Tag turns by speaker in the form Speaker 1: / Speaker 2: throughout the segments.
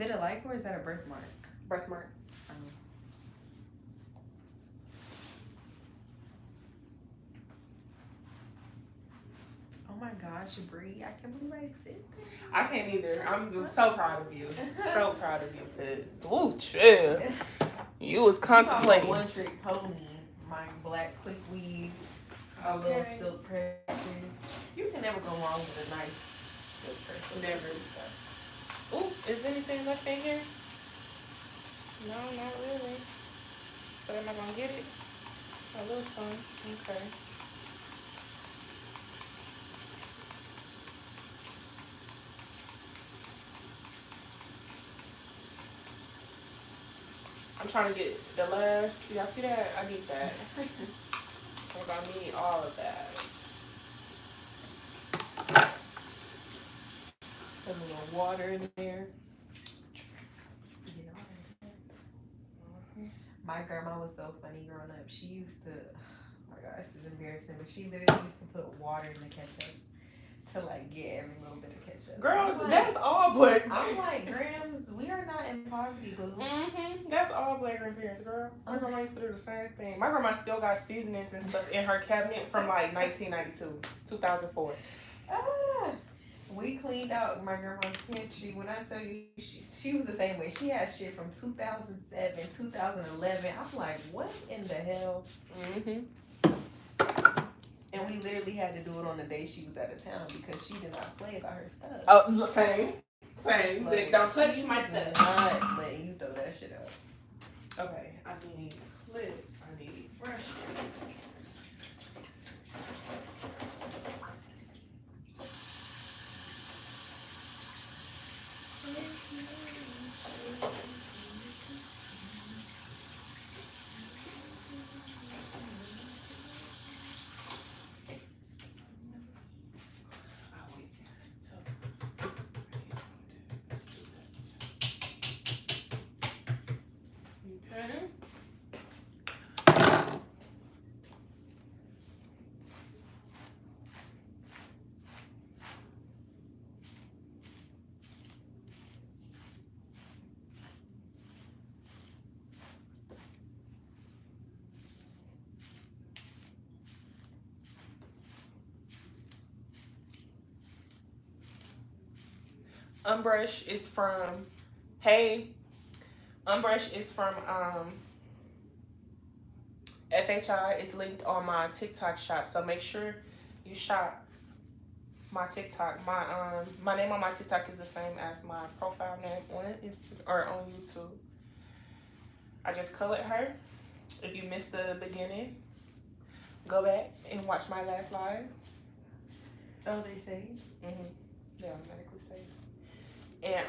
Speaker 1: vitiligo or is that a birthmark?
Speaker 2: Birthmark.
Speaker 1: Oh my gosh, Bree, I can't believe I did that.
Speaker 2: I can't either. I'm so proud of you. So proud of you, cause ooh, chill. You was contemplating.
Speaker 1: One trick pony, my black quick weaves, a little silk presses. You can never go wrong with a nice silk press.
Speaker 2: Never. Ooh, is anything left in here? No, not really. But am I gonna get it? A little fun. Okay. I'm trying to get the last. Y'all see that? I need that. I need all of that.
Speaker 1: Put a little water in there. My grandma was so funny growing up. She used to, oh my God, this is embarrassing, but she literally used to put water in the ketchup to like get every little bit of ketchup.
Speaker 2: Girl,
Speaker 1: like,
Speaker 2: that's all black.
Speaker 1: I'm like, Grams, we are not in poverty, boo.
Speaker 2: That's all black grandparents, girl. My grandma used to do the same thing. My grandma still got seasonings and stuff in her cabinet from like 1992, 2004.
Speaker 1: We cleaned out my grandma's pantry. When I tell you, she was the same way. She had shit from 2007, 2011. I'm like, what in the hell? And we literally had to do it on the day she was out of town because she did not play about her stuff.
Speaker 2: Oh, same. Like, don't touch my stuff.
Speaker 1: Not letting you throw that shit out.
Speaker 2: Okay, I need clips. I need brushes. Unbrush is from Unbrush is from FHI. It's linked on my TikTok shop, so make sure you shop my TikTok. My name on my TikTok is the same as my profile name on Instagram or on YouTube. I just colored her. If you missed the beginning, go back and watch my last live.
Speaker 1: Oh, they say?
Speaker 2: They automatically save. And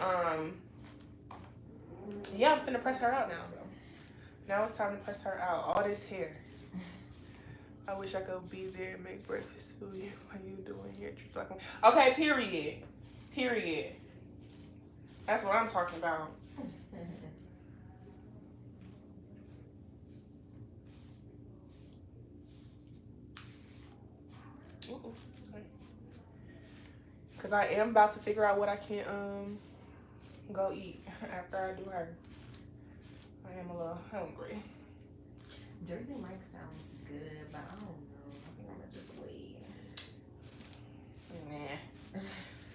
Speaker 2: yeah, I'm finna press her out now. Now it's time to press her out. All this hair. I wish I could be there and make breakfast for you while you doing hair. Okay, period. That's what I'm talking about. Sorry. Cause I am about to figure out what I can go eat after I do her. I am a little hungry.
Speaker 1: Jersey Mike sounds good, but I don't know. I think I'm gonna just wait.
Speaker 2: Nah.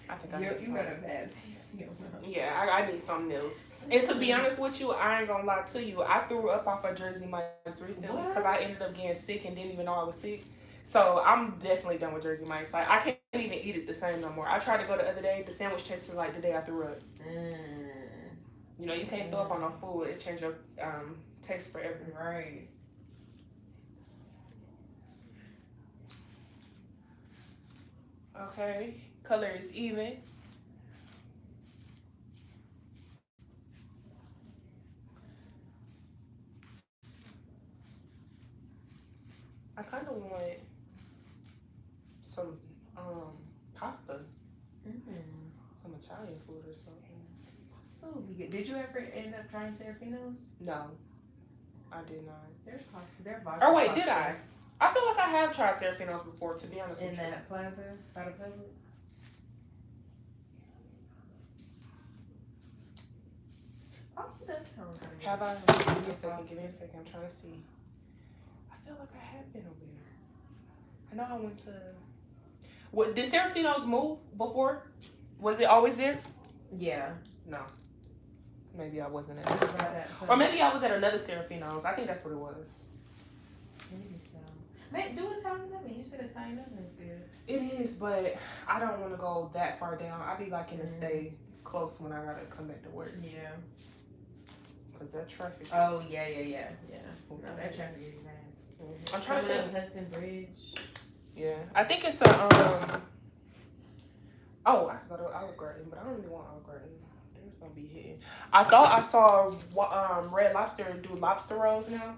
Speaker 2: I think I
Speaker 1: you got a bad taste in your mouth.
Speaker 2: Yeah, I need something else. And to be honest with you, I ain't gonna lie to you. I threw up off of Jersey Mike's recently because I ended up getting sick and didn't even know I was sick. So I'm definitely done with Jersey Mike's. Like, I can't even eat it the same no more. I tried to go the other day. The sandwich tasted like the day I threw up. You know, you can't throw up on no food. It changes your taste forever.
Speaker 1: Right.
Speaker 2: Okay. Color is even. I kind of want some pasta. Some Italian food or something.
Speaker 1: Oh, did you ever end up trying Serafino's?
Speaker 2: No, I did not.
Speaker 1: There's pasta. They're vodka.
Speaker 2: Or wait,
Speaker 1: pasta.
Speaker 2: did I? I feel like I have tried Serafino's before, to be honest with you.
Speaker 1: In that plaza by the Publix? Also, that's how I'm trying to
Speaker 2: Have
Speaker 1: get
Speaker 2: I? Give me a second. Give me a second. I'm trying to see. I feel like I have been over there. I know I went to. What did Serafino's move before? Was it always there?
Speaker 1: Yeah.
Speaker 2: No. Maybe I wasn't at it. Or maybe I was at another Serafino's. I think that's what it was.
Speaker 1: Maybe so. Do Italian oven. You said Italian oven is good.
Speaker 2: It is, but I don't want to go that far down. I be liking to stay close when I gotta come back to work.
Speaker 1: Yeah.
Speaker 2: Cause that traffic.
Speaker 1: Oh yeah. No, that traffic is bad.
Speaker 2: I'm trying to think.
Speaker 1: Hudson Bridge.
Speaker 2: Yeah, I think it's a Oh, I could go to Olive Garden, but I don't really want Olive Garden. It's gonna be hitting. I thought I saw Red Lobster do lobster rolls now.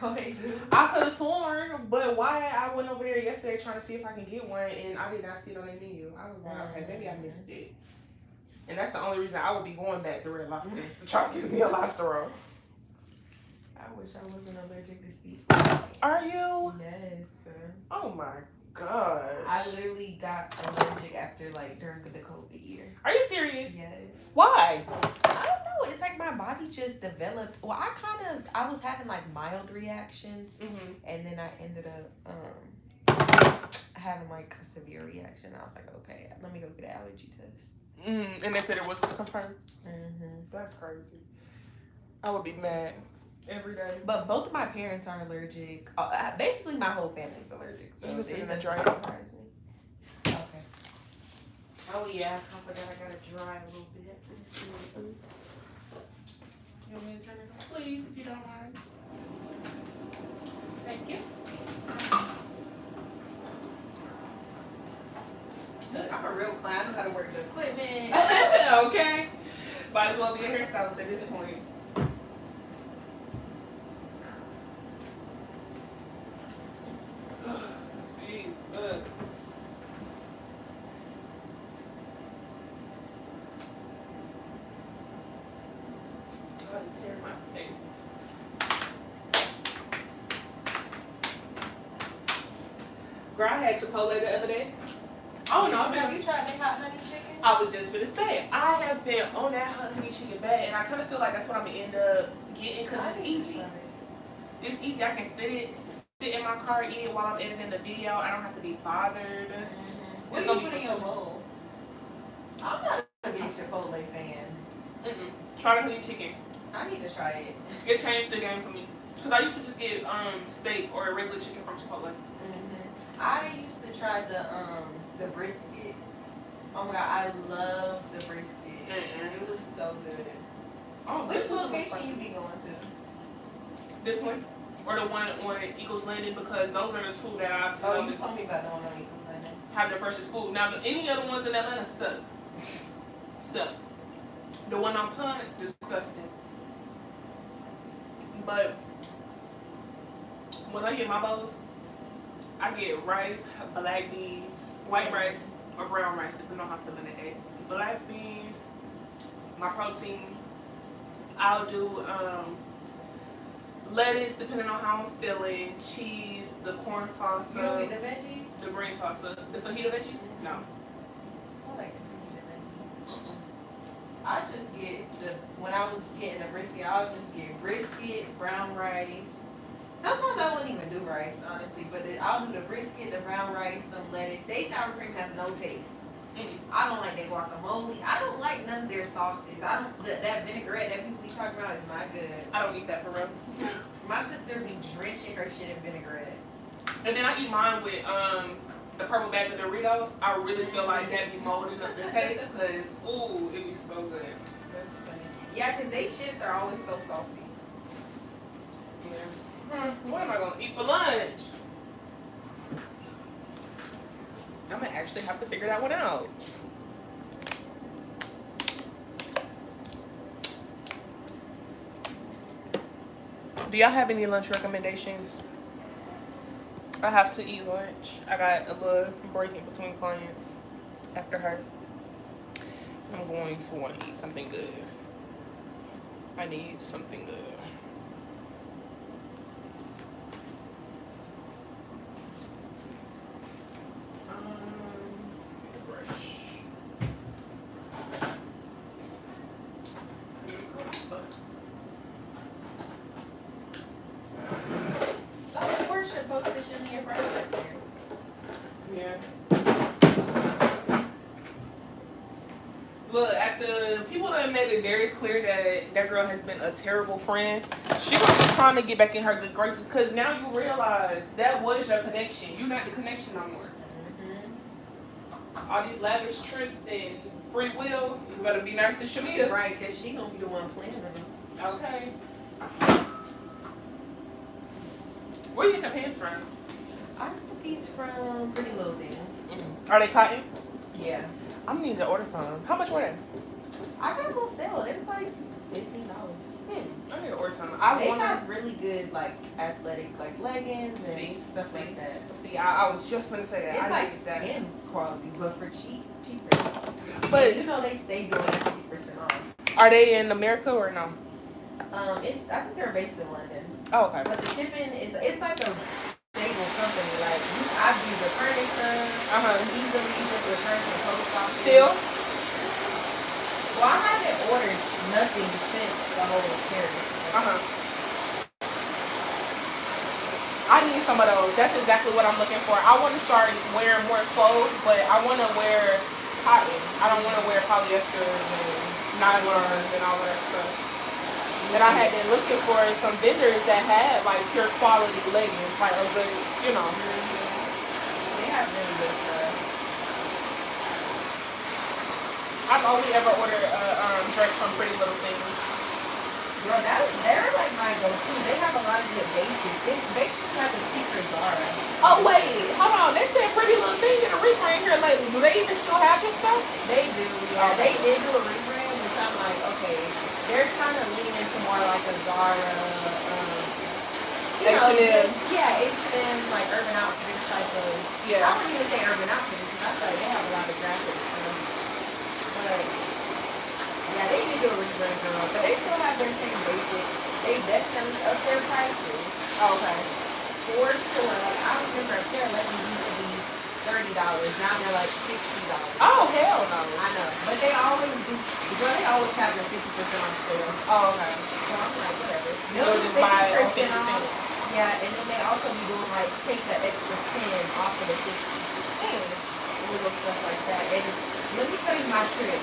Speaker 1: Oh, they do.
Speaker 2: I could have sworn, but why I went over there yesterday trying to see if I can get one, and I did not see it on the menu. I was like, okay, maybe I missed it. And that's the only reason I would be going back to Red Lobster is to try to get me a lobster roll.
Speaker 1: I wish I wasn't allergic to seafood.
Speaker 2: Are you?
Speaker 1: Yes.
Speaker 2: Oh my gosh.
Speaker 1: I literally got allergic after during the COVID year.
Speaker 2: Are you serious?
Speaker 1: Yes.
Speaker 2: Why?
Speaker 1: I don't know. It's like my body just developed. Well, I was having mild reactions, and then I ended up having a severe reaction. I was like, okay, let me go get an allergy test.
Speaker 2: And they said it was confirmed. That's crazy. I would be mad every day.
Speaker 1: But both of my parents are allergic. Basically, my whole family's allergic. So
Speaker 2: you sit in the
Speaker 1: doesn't
Speaker 2: dryer.
Speaker 1: surprise me. Okay. Oh yeah, I forgot I gotta dry a little bit.
Speaker 2: You want me to turn it on? Please, if you don't mind. Thank you.
Speaker 1: Look, I'm a real clown. I know how to work the equipment.
Speaker 2: Okay. Might as well be a hairstylist at this point. Jesus. I just hair in my face. Girl, I had Chipotle the other day. Oh no,
Speaker 1: Have you tried the hot honey chicken?
Speaker 2: I was just gonna say, I have been on that hot honey chicken bad, and I kind of feel like that's what I'm gonna end up getting because it's easy. It's easy. I can sit in my car, eat it while I'm editing the video. I don't have to be bothered.
Speaker 1: What do you put in your bowl? I'm not a big Chipotle fan.
Speaker 2: Try the honey chicken.
Speaker 1: I need to try it.
Speaker 2: It changed the game for me. Because I used to just get steak or regular chicken from Chipotle.
Speaker 1: I used to try the brisket. Oh my god, I love the brisket. It was so good.
Speaker 2: Oh,
Speaker 1: which location you be going to?
Speaker 2: This one or the one on Eagles Landing, because those are the two that I've
Speaker 1: you told me about the one on Eagles Landing.
Speaker 2: Have the freshest food. Now, any other ones in Atlanta suck. Suck. The one on Punt's disgusting. But when I get my bowls, I get rice, black beans, white rice, or brown rice, depending on how I'm feeling that day. Black beans, my protein. I'll do lettuce, depending on how I'm feeling. Cheese, the corn salsa.
Speaker 1: You don't get the veggies?
Speaker 2: The green salsa. The fajita veggies? No.
Speaker 1: I like the fajita veggies. I just get when I was getting a brisket, I would just get brisket, brown rice. Sometimes I wouldn't even do rice, honestly, but I'll do the brisket, the brown rice, some lettuce. They sour cream has no taste. I don't like their guacamole. I don't like none of their sauces. That vinaigrette that people be talking about is not good.
Speaker 2: I don't eat that for real.
Speaker 1: My sister be drenching her shit in vinaigrette.
Speaker 2: And then I eat mine with the purple bag of Doritos. I really feel like that be molding up the taste, because ooh, it be so good.
Speaker 1: That's funny. Yeah, because they chips are always so salty.
Speaker 2: Yeah. What am I gonna eat for lunch? I'm gonna actually have to figure that one out. Do y'all have any lunch recommendations? I have to eat lunch. I got a little break in between clients after her. I'm going to want to eat something good. I need something good. Brush. Look, at the people that made it very clear that that girl has been a terrible friend, she was trying to get back in her good graces because now you realize that was your connection. You're not the connection no more. All these lavish trips and free will, you better be nice to Shamia.
Speaker 1: Right, because she gonna be the one planning them.
Speaker 2: Okay. Where you get your pants from?
Speaker 1: I got these from Pretty Little Thing.
Speaker 2: Are they cotton?
Speaker 1: Yeah.
Speaker 2: I'm needing to order some. How much were they?
Speaker 1: I got them on sale. It was like $15.
Speaker 2: I need to order some.
Speaker 1: They have really good like athletic like leggings and stuff like that.
Speaker 2: See, I was just gonna say that.
Speaker 1: It's
Speaker 2: I
Speaker 1: like
Speaker 2: that.
Speaker 1: Skims quality, but for cheaper.
Speaker 2: But
Speaker 1: you know they stay doing 50% off.
Speaker 2: Are they in America or no?
Speaker 1: I think they're based in London.
Speaker 2: Oh, okay.
Speaker 1: But the shipping it's like a stable company. Like I've used the furniture. Easily just return to the post office.
Speaker 2: Still.
Speaker 1: Well, I haven't ordered nothing since the whole carriage.
Speaker 2: I need some of those. That's exactly what I'm looking for. I want to start wearing more clothes, but I want to wear cotton. I don't want to wear polyester and nylons and all of that stuff. And I had been looking for some vendors that had like pure quality leggings, like a good, you know.
Speaker 1: They have really good stuff.
Speaker 2: I've only ever ordered a dress from Pretty Little Thing.
Speaker 1: Girl, they're like my go-to. They have a lot of good basics. It's basically like a cheaper Zara.
Speaker 2: Oh wait, hold on. They said Pretty Little Thing did a rebrand here lately. Do they even still have this stuff?
Speaker 1: They do, yeah. They did do a rebrand, which I'm like, okay. They're trying to lean into more like a Zara, H&M, like Urban Outfitters type of.
Speaker 2: Yeah.
Speaker 1: I wouldn't even say Urban Outfitters because I feel like they have a lot of graphic stuff. But yeah, they did do a rebrand, girl. But they still have their same basics. They definitely up their prices.
Speaker 2: Oh, okay.
Speaker 1: For sure. Like I remember a pair of leggings used to be $30. Now they're like $60.
Speaker 2: Oh hell no.
Speaker 1: I know. But they always do. Girl, they always have their 50% off sale.
Speaker 2: Oh, okay.
Speaker 1: So I'm like, whatever.
Speaker 2: They'll just buy it on 50
Speaker 1: off. Yeah, and then they also be doing like take the extra 10 off of the 50. And little stuff like that. And let me tell you my trick.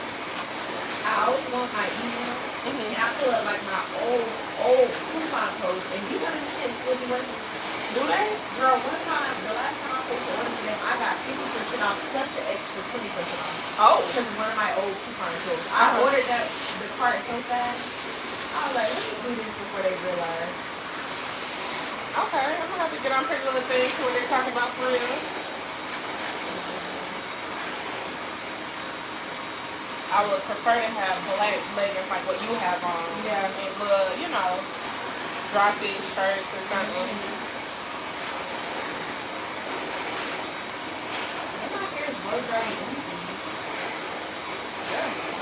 Speaker 1: I always want my email, and I fill up like my old coupon codes, and you know this shit still be working.
Speaker 2: Do they?
Speaker 1: Girl, one time, the last time I placed an order for them, I got 50% off plus the extra 20% off.
Speaker 2: Oh.
Speaker 1: Because of one of my old coupon codes. I ordered the cart so fast. I was like, let me do this before they realize.
Speaker 2: Okay, I'm gonna have to get on Pretty Little Things when they're talking about for real. I would prefer to have black leggings like what you have on.
Speaker 1: Yeah.
Speaker 2: And little, you know, dry fit shirts or something.
Speaker 1: And my hair is blow dry and easy.
Speaker 2: Yeah.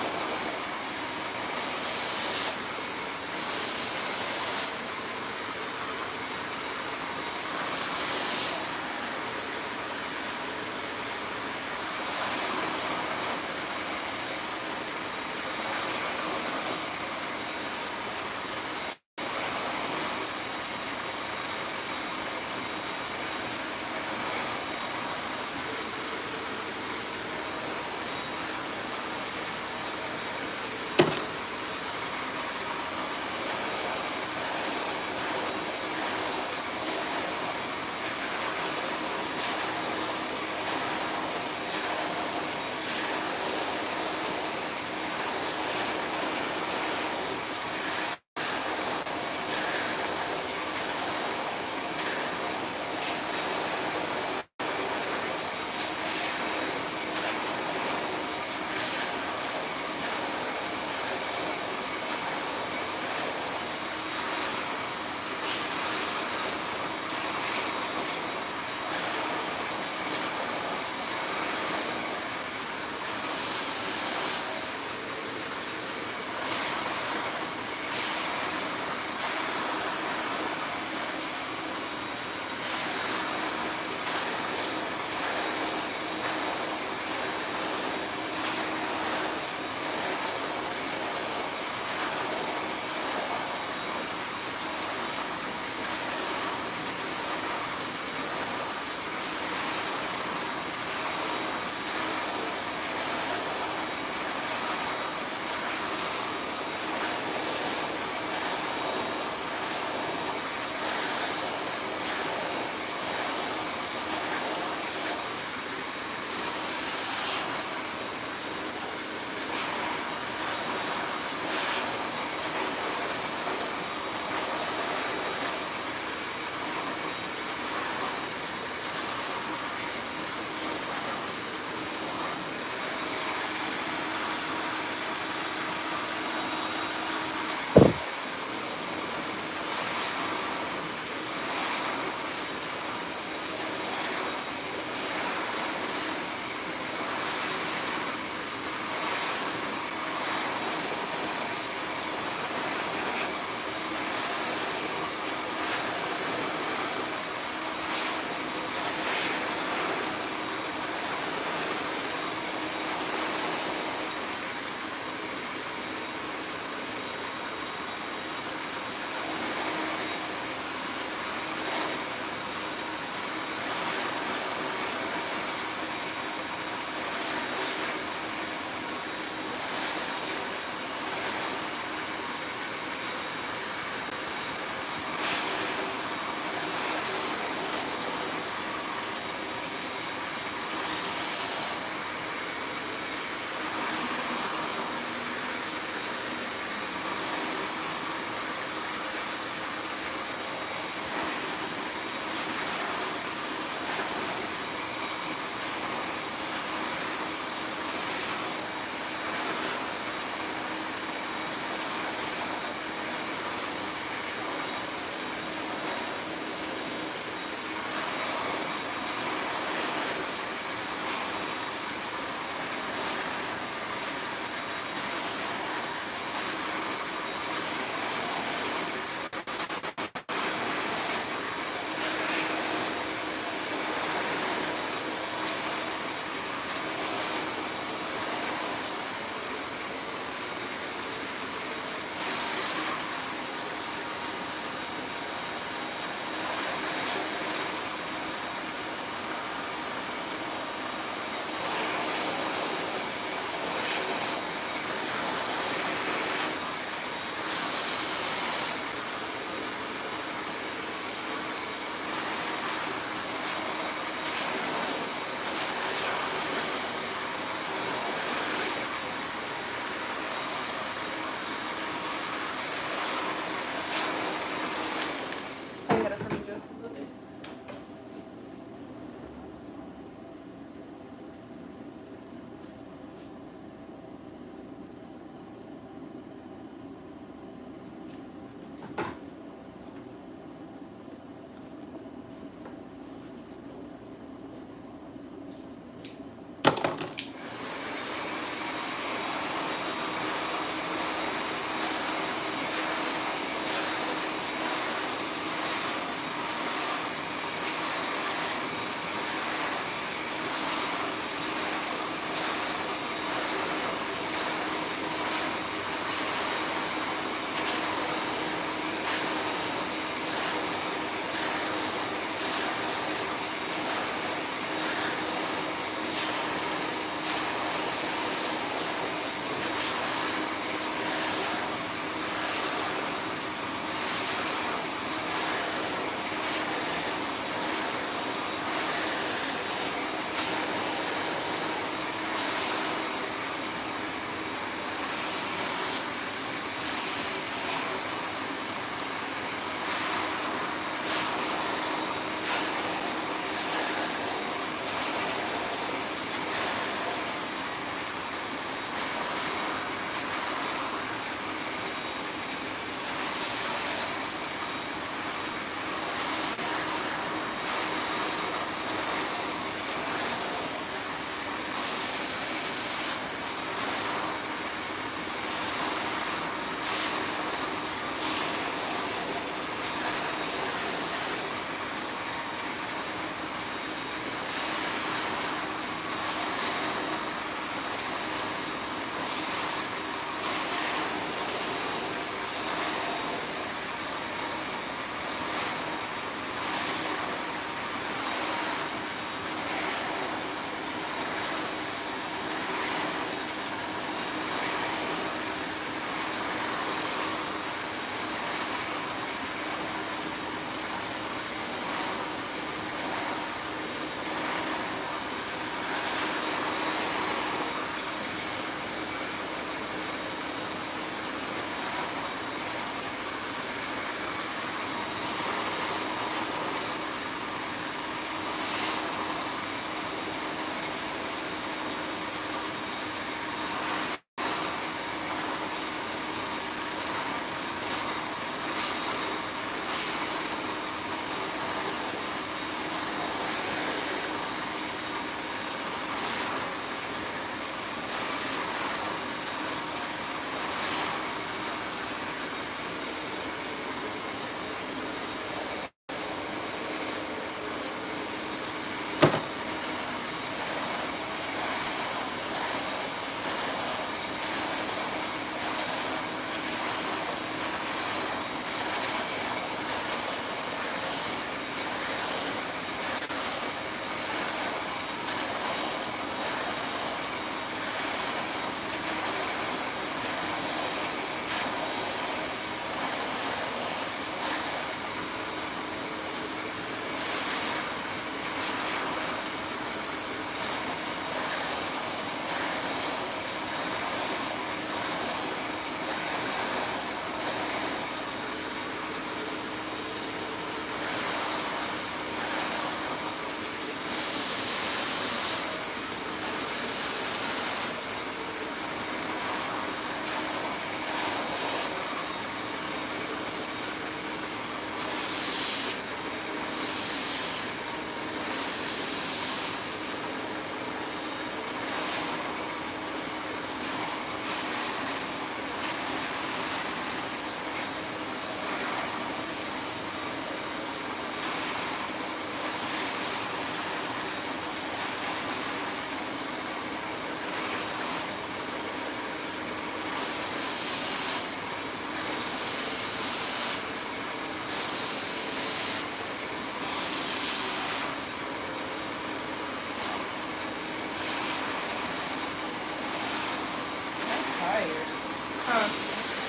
Speaker 2: Huh?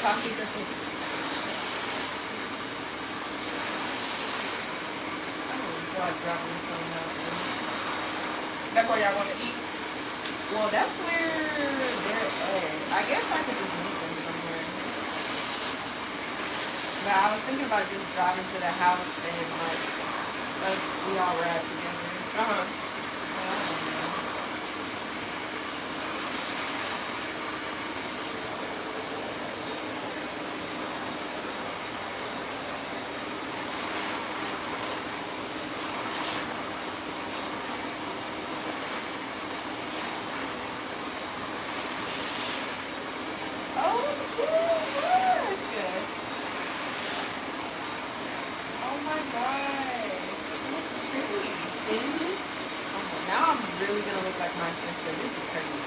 Speaker 2: Coffee or tea?
Speaker 1: I don't feel like dropping something out there.
Speaker 2: That's where y'all want to eat.
Speaker 1: Well, that's where they're at. I guess I could just meet them somewhere. But I was thinking about just driving to the house and like we all ride together.
Speaker 2: Uh-huh.
Speaker 1: But I don't know. Oh, cute. That's good. Oh my gosh. That's pretty.
Speaker 2: Mm-hmm.
Speaker 1: Oh, now I'm really gonna look like my sister. This is crazy.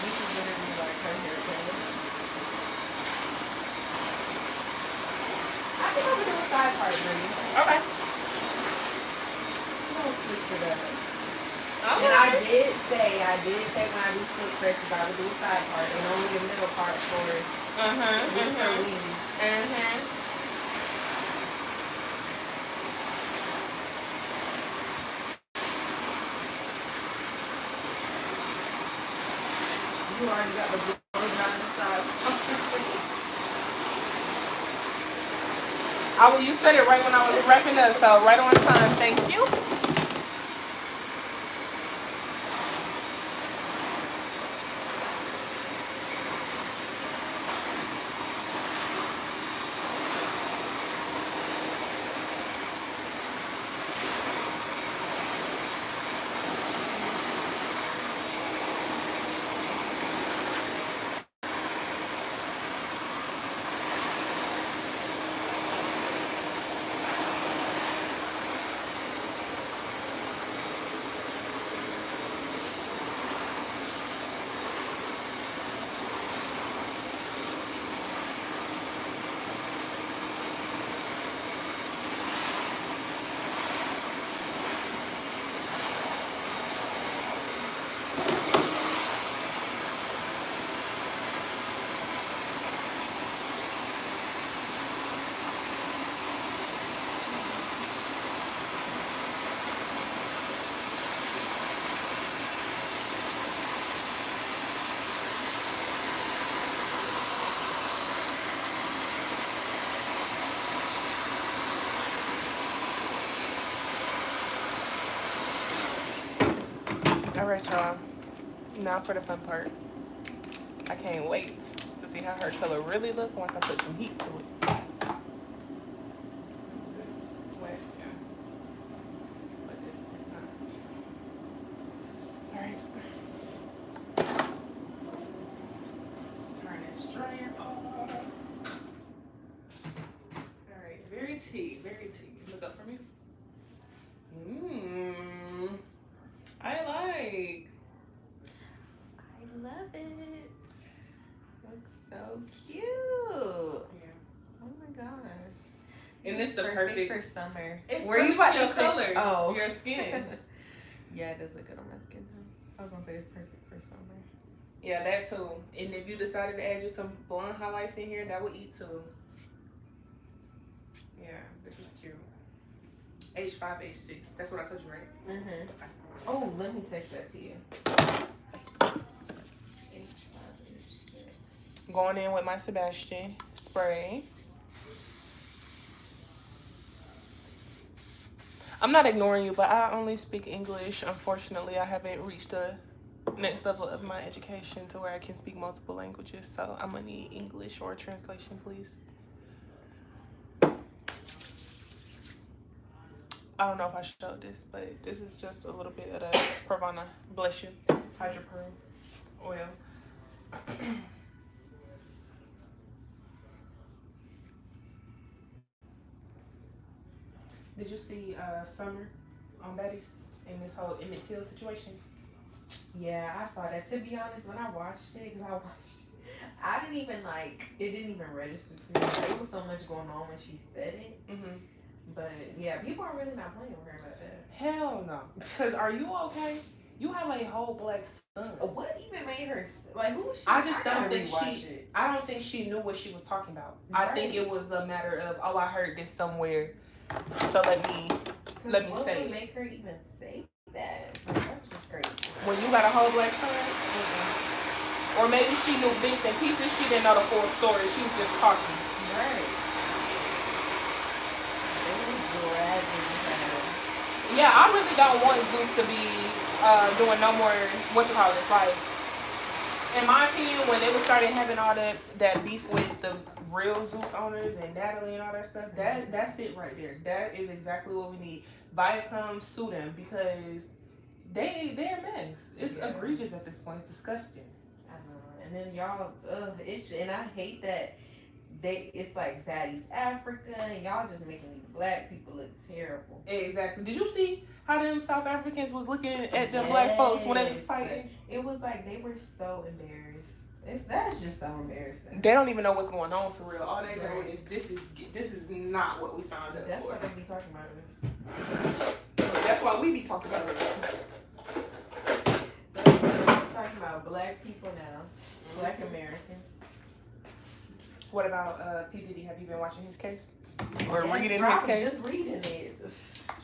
Speaker 1: This is literally like her haircut. I think I'm gonna do a side part, Bree.
Speaker 2: Okay.
Speaker 1: I'm gonna switch it up.
Speaker 2: Okay.
Speaker 1: And I did say when I do split presses, I would do a side part and only the middle part for weave. You already got the blow dry on the side.
Speaker 2: You said it right when I was wrapping up, so right on time. Thank you. All right, y'all. Now for the fun part. I can't wait to see how her color really look once I put some heat to it. Is this wet? Yeah. But this is not. All right. Let's turn this dryer off. All right. Very tea. Very tea. Look up for me. I
Speaker 1: love it. Looks so cute.
Speaker 2: Yeah.
Speaker 1: Oh my gosh.
Speaker 2: And it's the
Speaker 1: perfect for summer.
Speaker 2: It's
Speaker 1: where you
Speaker 2: perfect
Speaker 1: about
Speaker 2: to
Speaker 1: to
Speaker 2: your
Speaker 1: say?
Speaker 2: color.
Speaker 1: Oh,
Speaker 2: Your skin.
Speaker 1: Yeah, it does look good on my skin though. I was gonna say it's perfect for summer.
Speaker 2: Yeah, that too. And if you decided to add you some blonde highlights in here, that would eat too. Yeah, this is cute. H5, H6. That's what I told you, right?
Speaker 1: Oh, let me text that to you.
Speaker 2: Going in with my Sebastian spray. I'm not ignoring you, but I only speak English. Unfortunately, I haven't reached the next level of my education to where I can speak multiple languages. So I'm gonna need English or translation, please. I don't know if I showed this, but this is just a little bit of the Pravana, bless you, hydropearl oil. Did you see Summer on Betty's in this whole Emmett Till situation?
Speaker 1: Yeah, I saw that. To be honest, when I watched it, I didn't even it didn't even register to me. There was so much going on when she said it. But yeah, people are really not playing with her like that.
Speaker 2: Hell no. Because are you okay? You have a whole black son.
Speaker 1: What even made her like? Who was she?
Speaker 2: I just don't think
Speaker 1: she.
Speaker 2: I don't think she knew what she was talking about. Right. I think it was a matter of, oh, I heard this somewhere, so let me say it.
Speaker 1: Make her even say that? That's just crazy.
Speaker 2: When you got a whole black son, or maybe she knew bits and pieces. She didn't know the full story. She was just talking.
Speaker 1: Right.
Speaker 2: Yeah, I really don't want Zeus to be doing no more, like, in my opinion, when they started having all that beef with the real Zeus owners and Natalie and all that stuff, that's it right there. That is exactly what we need. Viacom, sue them, because they're a mess. It's egregious at this point. It's disgusting.
Speaker 1: I know. And then y'all, and I hate that it's like Baddies Africa, and y'all just making these black people look terrible.
Speaker 2: Exactly. Did you see how them South Africans was looking at them black folks when they was fighting?
Speaker 1: It was like they were so embarrassed. That's just so embarrassing.
Speaker 2: They don't even know what's going on for real. All they know is this is not what we signed up for.
Speaker 1: That's why they be talking about this.
Speaker 2: That's why we be talking about this.
Speaker 1: We're talking about black people now, black Americans.
Speaker 2: What about P. Diddy? Have you been watching his case? Or reading his case?
Speaker 1: Just reading it.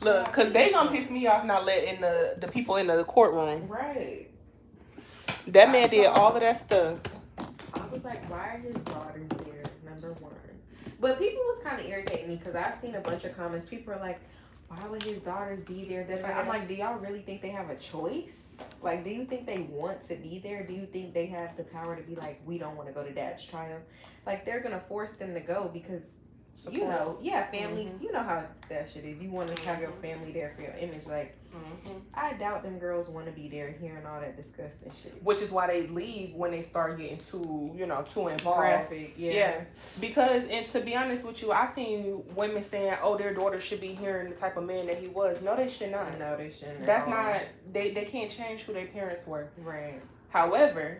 Speaker 2: Look, because they gonna piss me off not letting the people in the courtroom.
Speaker 1: Right.
Speaker 2: That man did all of that stuff.
Speaker 1: I was like, why are his daughters there? Number one. But people was kind of irritating me because I've seen a bunch of comments. People are like, why would his daughters be there? I'm like, do y'all really think they have a choice? Like, do you think they want to be there? Do you think they have the power to be like, we don't want to go to dad's trial? Like, they're going to force them to go because,
Speaker 2: support.
Speaker 1: You know, families, you know how that shit is. You want to have your family there for your image. Like, I doubt them girls want to be there hearing all that disgusting shit.
Speaker 2: Which is why they leave when they start getting too involved.
Speaker 1: Graphic, yeah.
Speaker 2: Because, and to be honest with you, I seen women saying, oh, their daughter should be hearing the type of man that he was. No, they should not.
Speaker 1: No, they shouldn't.
Speaker 2: That's not, they can't change who their parents were.
Speaker 1: Right.
Speaker 2: However,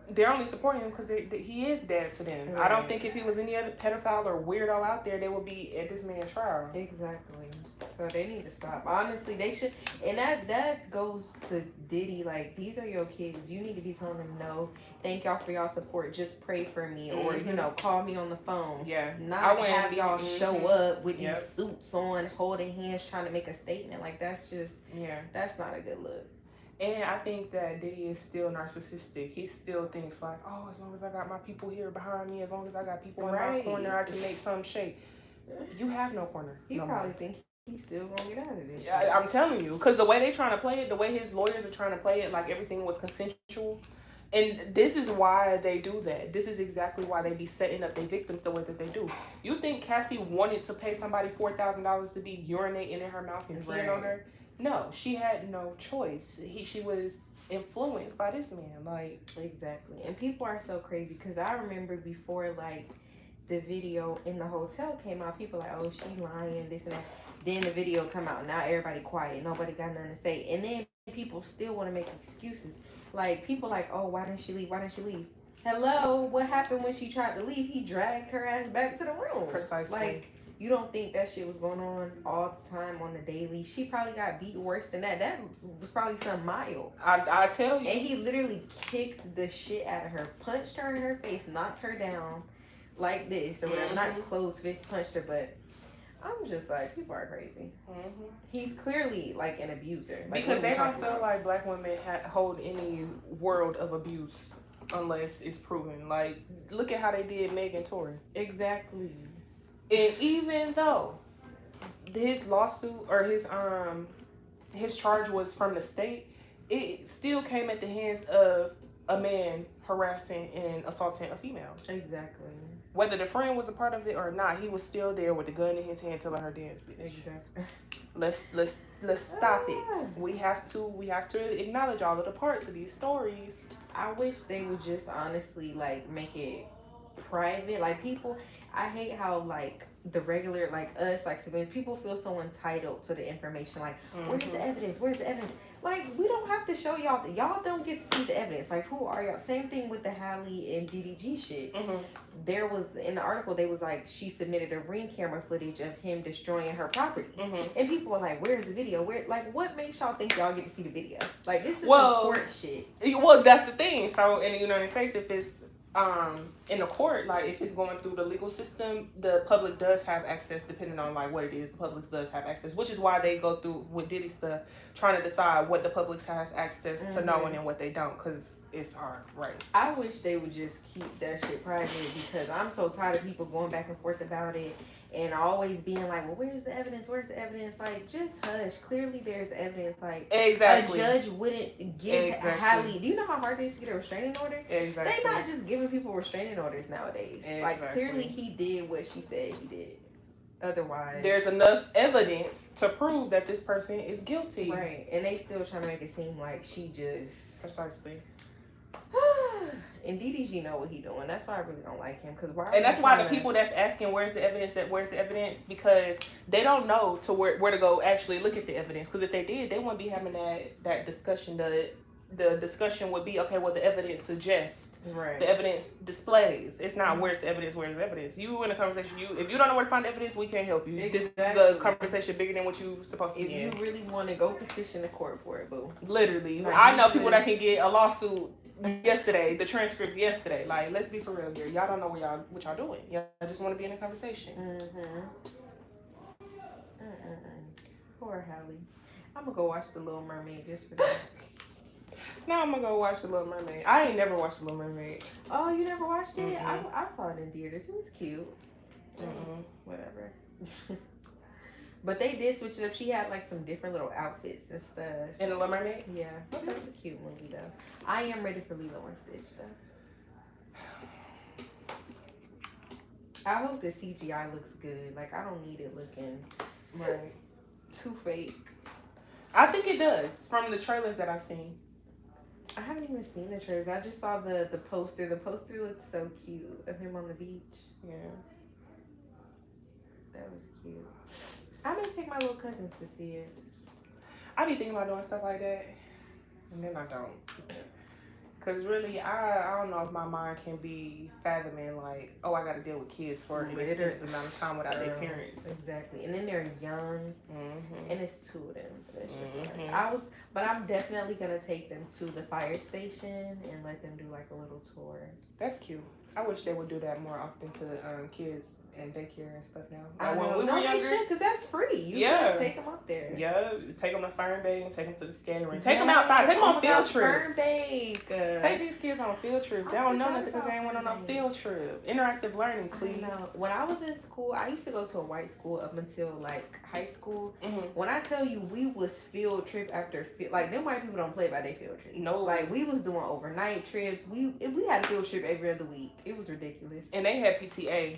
Speaker 2: they're only supporting him because he is dad to them. Right. I don't think if he was any other pedophile or weirdo out there, they would be at this man's trial.
Speaker 1: Exactly. So they need to stop. Honestly, they should. And that goes to Diddy. Like, these are your kids. You need to be telling them, no, thank y'all for y'all support. Just pray for me. Or, call me on the phone.
Speaker 2: Yeah.
Speaker 1: Not have y'all show up with these suits on, holding hands, trying to make a statement. Like, that's just, that's not a good look.
Speaker 2: And I think that Diddy is still narcissistic. He still thinks like, oh, as long as I got my people here behind me, as long as I got people in my corner, I can make some shake. You have no corner.
Speaker 1: He probably think he's still gonna get out of this.
Speaker 2: Yeah, I'm telling you, because the way they trying to play it, the way his lawyers are trying to play it, like everything was consensual. And this is why they do that. This is exactly why they be setting up their victims the way that they do. You think Cassie wanted to pay somebody $4,000 to be urinating in her mouth and peeing on her? No, she had no choice. She was influenced by this man. Like,
Speaker 1: exactly. And people are so crazy because I remember before, like, the video in the hotel came out, people like, oh, she lying, this and that. Then the video come out, now everybody quiet, nobody got nothing to say. And then people still want to make excuses. Like, people like, oh, why didn't she leave? Why didn't she leave? Hello, what happened when she tried to leave? He dragged her ass back to the room.
Speaker 2: Precisely.
Speaker 1: Like, you don't think that shit was going on all the time on the daily? She probably got beat worse than that. That was probably something mild.
Speaker 2: I tell you.
Speaker 1: And he literally kicked the shit out of her, punched her in her face, knocked her down like this or whatever. Not closed fist punched her, but I'm just like, people are crazy. He's clearly like an abuser. Like,
Speaker 2: because they don't feel like black women hold any world of abuse unless it's proven. Like, look at how they did Meg and Tory.
Speaker 1: Exactly.
Speaker 2: And even though his lawsuit or his charge was from the state, it still came at the hands of a man harassing and assaulting a female.
Speaker 1: Exactly.
Speaker 2: Whether the friend was a part of it or not, he was still there with the gun in his hand telling her dance, bitch.
Speaker 1: Exactly.
Speaker 2: Let's stop it. We have to acknowledge all of the parts of these stories.
Speaker 1: I wish they would just honestly like make it private. Like, people, I hate how like the regular, like us, like civilians, people feel so entitled to the information. Like, where's the evidence?
Speaker 3: Like, we don't have to show y'all. Y'all don't get to see the evidence. Like, who are y'all? Same thing with the Halle and DDG shit.
Speaker 2: Mm-hmm.
Speaker 3: There was, in the article, they was like, she submitted a ring camera footage of him destroying her property.
Speaker 2: Mm-hmm.
Speaker 3: And people were like, where's the video? Like, what makes y'all think y'all get to see the video? Like, this is some court shit.
Speaker 2: Well, that's the thing. So, in the United States, if it's in the court, like if it's going through the legal system, the public does have access. Depending on like what it is, the public does have access, which is why they go through with Diddy stuff, trying to decide what the public has access to knowing and what they don't, because it's hard, right?
Speaker 3: I wish they would just keep that shit private, because I'm so tired of people going back and forth about it and always being like, well, where's the evidence? Where's the evidence? Like, just hush. Clearly there's evidence. Like,
Speaker 2: exactly.
Speaker 3: A judge wouldn't give Halle. Do you know how hard it is to get a restraining order?
Speaker 2: Exactly.
Speaker 3: They're not just giving people restraining orders nowadays.
Speaker 2: Exactly.
Speaker 3: Like, clearly he did what she said he did. Otherwise,
Speaker 2: there's enough evidence to prove that this person is guilty.
Speaker 3: Right. And they still trying to make it seem like she just...
Speaker 2: Precisely.
Speaker 3: And DDG know what he doing. That's why I really don't like him.
Speaker 2: And that's why the people that's asking where's the evidence, because they don't know to where to go actually look at the evidence. Because if they did, they wouldn't be having that discussion. The discussion would be, okay, well, the evidence suggests,
Speaker 3: right,
Speaker 2: the evidence displays. It's not where's the evidence. You in a conversation, if you don't know where to find evidence, we can't help you.
Speaker 3: Exactly.
Speaker 2: This is a conversation bigger than what you supposed to be in.
Speaker 3: If you really want to go petition the court for it, boo.
Speaker 2: Literally.
Speaker 3: Like,
Speaker 2: I know people that can get a lawsuit yesterday, the transcripts yesterday. Like, let's be for real here. Y'all don't know what y'all doing. Y'all just want to be in a conversation.
Speaker 3: Poor Halle. I'm gonna go watch The Little Mermaid just for that.
Speaker 2: Now I'm gonna go watch The Little Mermaid. I ain't never watched The Little Mermaid.
Speaker 3: Oh, you never watched it? I saw it in theaters. It was cute. Whatever. But they did switch it up. She had like some different little outfits and stuff.
Speaker 2: In The Little Mermaid?
Speaker 3: Yeah. That was a cute movie though. I am ready for Lilo and Stitch though. I hope the CGI looks good. Like, I don't need it looking
Speaker 2: right
Speaker 3: too fake.
Speaker 2: I think it does from the trailers that I've seen.
Speaker 3: I haven't even seen the trailers. I just saw the poster. The poster looked so cute of him on the beach.
Speaker 2: Yeah.
Speaker 3: That was cute. I may take my little cousins to see it.
Speaker 2: I be thinking about doing stuff like that, and then I don't. Cause really, I don't know if my mind can be fathoming like, oh, I got to deal with kids for an extended amount of time without their parents.
Speaker 3: Exactly, and then they're young, and it's two of them. It's just like, but I'm definitely gonna take them to the fire station and let them do like a little tour.
Speaker 2: That's cute. I wish they would do that more often to kids and daycare and stuff now.
Speaker 3: Like,
Speaker 2: when we were younger,
Speaker 3: they should, because that's free. You can just take them up there.
Speaker 2: Yeah, take them to Fern Bay and take them to the skating rink. Take them outside. Take them on field trips.
Speaker 3: Fern Bay.
Speaker 2: Take these kids on field trips. They don't know nothing because they ain't went on no field trip. Interactive learning, please.
Speaker 3: When I was in school, I used to go to a white school up until like high school. When I tell you, we was field trip after field. Like, them white people don't play by their field trips.
Speaker 2: No.
Speaker 3: Like, we was doing overnight trips. We had a field trip every other week. It was ridiculous.
Speaker 2: And they had PTA.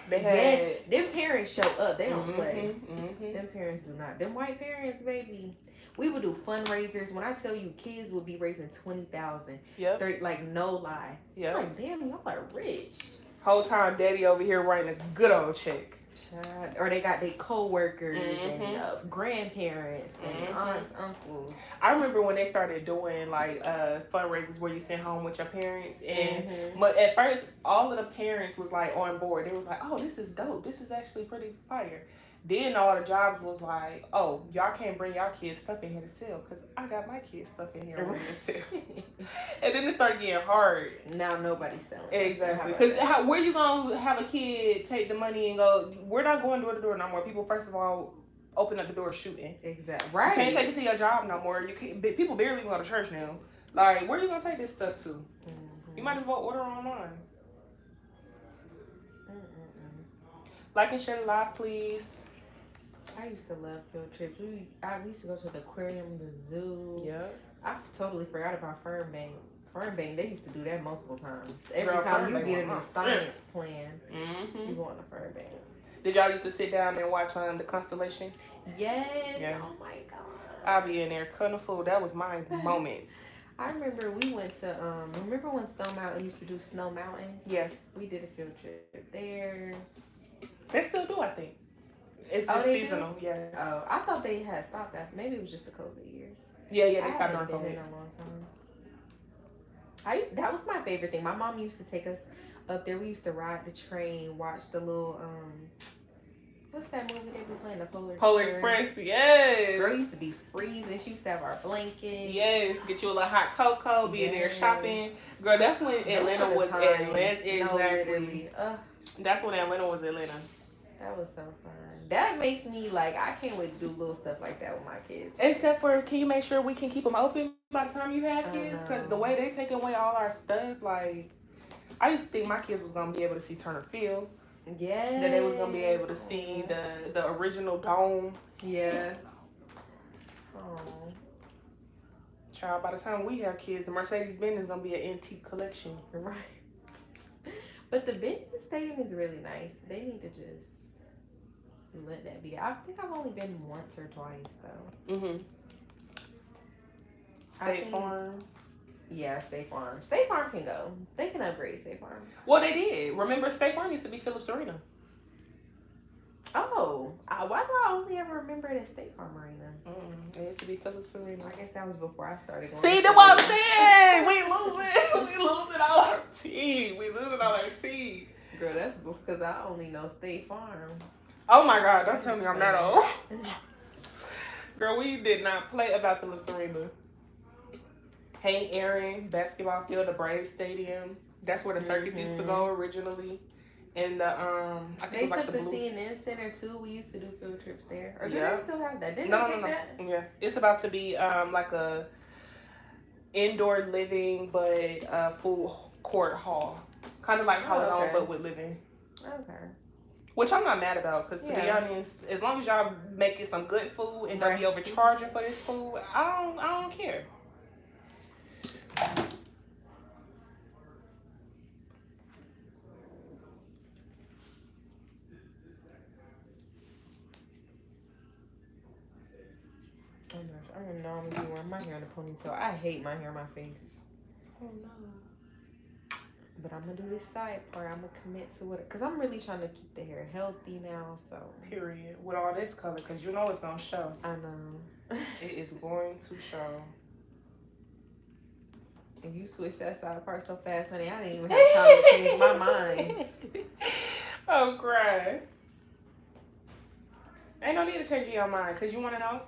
Speaker 2: They had...
Speaker 3: Yes, them parents show up. They don't play. Them parents do not. Them white parents, baby. We would do fundraisers. When I tell you, kids would be raising $20,000.
Speaker 2: Yep.
Speaker 3: Like, no lie.
Speaker 2: Yep.
Speaker 3: I'm like, damn, y'all are rich.
Speaker 2: Whole time, daddy over here writing a good old check.
Speaker 3: Or they got their co-workers and grandparents and aunts, uncles.
Speaker 2: I remember when they started doing like fundraisers where you sent home with your parents, and but at first all of the parents was like on board. They was like, "Oh, this is dope. This is actually pretty fire." Then all the jobs was like, "Oh, y'all can't bring y'all kids stuff in here to sell because I got my kids stuff in here ready to sell." And then it started getting hard.
Speaker 3: Now nobody's selling.
Speaker 2: Exactly. Because where you gonna have a kid take the money and go? We're not going door to door no more. People, first of all, open up the door shooting.
Speaker 3: Exactly. Right.
Speaker 2: You can't take it to your job no more. You can't. People barely even go to church now. Like, where you gonna take this stuff to? You might as well order online. Like and share live, please.
Speaker 3: I used to love field trips. We used to go to the aquarium, the zoo.
Speaker 2: Yeah.
Speaker 3: I totally forgot about Fern Bank. Fern Bank, they used to do that multiple times. Every time you get a new science plan, you go on the Fern Bank.
Speaker 2: Did y'all used to sit down and watch the constellation?
Speaker 3: Yes.
Speaker 2: Yeah.
Speaker 3: Oh my god.
Speaker 2: I'll be in there cutting the food. That was my moment.
Speaker 3: I remember we went to remember when Snow Mountain used to do Snow Mountain?
Speaker 2: Yeah.
Speaker 3: We did a field trip there.
Speaker 2: They still do, I think. It's just seasonal, yeah.
Speaker 3: Oh, I thought they had stopped that. Maybe it was just the COVID year.
Speaker 2: Yeah,
Speaker 3: I
Speaker 2: they stopped
Speaker 3: haven't
Speaker 2: during
Speaker 3: been
Speaker 2: COVID.
Speaker 3: in a long time. That was my favorite thing. My mom used to take us up there. We used to ride the train, watch the little what's that movie they be playing? The
Speaker 2: Polar Express, yes.
Speaker 3: Girl used to be freezing. She used to have our blanket.
Speaker 2: Yes, get you a little hot cocoa, be in there shopping. Girl, that's when Atlanta was Atlanta. Exactly. That's when Atlanta was Atlanta.
Speaker 3: That was so fun. That makes me like, I can't wait to do little stuff like that with my kids.
Speaker 2: Except for, can you make sure we can keep them open by the time you have kids? Because the way they take away all our stuff, like, I used to think my kids was going to be able to see Turner Field.
Speaker 3: Yes.
Speaker 2: That they was going to be able to see the original dome.
Speaker 3: Yeah. Oh.
Speaker 2: Child, by the time we have kids, the Mercedes-Benz is going to be an antique collection.
Speaker 3: Right. But the Benz Stadium is really nice. They need to just let that be. I think I've only been once or twice, though.
Speaker 2: Mm-hmm. State Farm. Yeah,
Speaker 3: State Farm. State Farm can go. They can upgrade State Farm.
Speaker 2: Well, they did. Remember, State Farm used to be Phillips Arena.
Speaker 3: Oh, why do I only ever remember it at State Farm Arena?
Speaker 2: It used to be Phillips Arena.
Speaker 3: I guess that was before I started going.
Speaker 2: See, that's what I'm saying. We losing all our tea. We losing all our tea.
Speaker 3: Girl, that's because I only know State Farm.
Speaker 2: Oh my God, don't tell me I'm not old. Girl, we did not play about Phillips Arena. Hank Aaron, basketball field, the Braves Stadium. That's where the circus used to go originally. And the I think
Speaker 3: they
Speaker 2: it was like
Speaker 3: took
Speaker 2: the
Speaker 3: the
Speaker 2: Blue...
Speaker 3: CNN Center too. We used to do field trips there. Or do
Speaker 2: Yeah.
Speaker 3: they still have that? Didn't
Speaker 2: No.
Speaker 3: that?
Speaker 2: Yeah, it's about to be like a indoor living, but full court hall, kind of like Holiday, but with living.
Speaker 3: Okay.
Speaker 2: Which I'm not mad about, because to be honest, as long as y'all making some good food and don't be overcharging for this food, I don't care.
Speaker 3: Oh gosh, I'm gonna normally be wearing my hair in a ponytail. I hate my hair on my face.
Speaker 2: Oh no.
Speaker 3: But I'm gonna do this side part. I'm gonna commit to it because I'm really trying to keep the hair healthy now. So
Speaker 2: period. With all this color, because you know it's gonna show.
Speaker 3: I know.
Speaker 2: It is going to show.
Speaker 3: And you switched that side part so fast, honey. I didn't even have time to change my mind.
Speaker 2: I'm crying. Ain't no need to change your mind, because you want to know?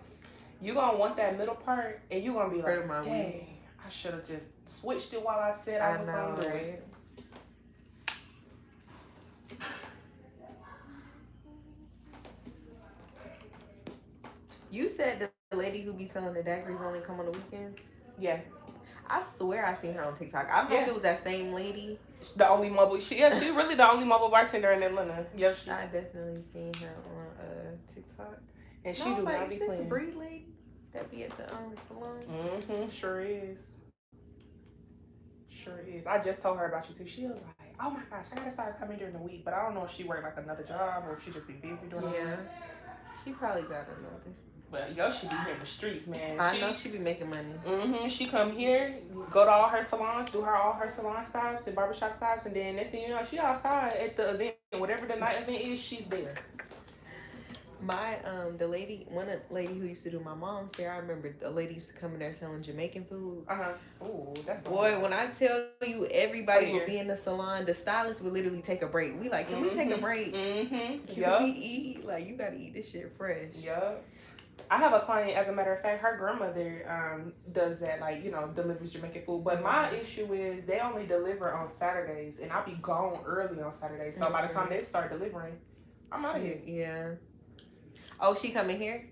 Speaker 2: You going to want that middle part, and you going to be like, dang, I should have just switched it while I said I was going to do it.
Speaker 3: You said the lady who be selling the daiquiris only come on the weekends?
Speaker 2: Yeah.
Speaker 3: I swear I seen her on TikTok. I don't know if it was that same lady.
Speaker 2: The only mobile, she really the only mobile bartender in Atlanta. Yeah,
Speaker 3: I definitely seen her on TikTok.
Speaker 2: And she do not be playing.
Speaker 3: Is this Bree lady that be at the salon?
Speaker 2: Mm-hmm, sure is. Sure is. I just told her about you too. She was like, oh my gosh, I gotta start coming during the week, but I don't know if she work like another job or if she just be busy during the week.
Speaker 3: Yeah. She probably got another.
Speaker 2: But yo, she be here in the streets, man.
Speaker 3: I know she be making money.
Speaker 2: Mm-hmm. She come here, go to all her salons, do all her salon styles and barbershop styles, and then next thing you know, she outside at the event. Whatever the night event is, she's there.
Speaker 3: My the lady who used to do my mom's hair, I remember the lady used to come in there selling Jamaican food.
Speaker 2: Oh, that's
Speaker 3: boy. When I tell you, everybody would be in the salon. The stylist would literally take a break. We like, can we take a break? Can we eat? Like, you gotta eat this shit fresh.
Speaker 2: Yup. I have a client, as a matter of fact, her grandmother does that, like, you know, delivers Jamaican food. But my issue is they only deliver on Saturdays, and I'll be gone early on Saturdays. So by the time they start delivering, I'm out of here.
Speaker 3: Yeah. Oh, she coming here?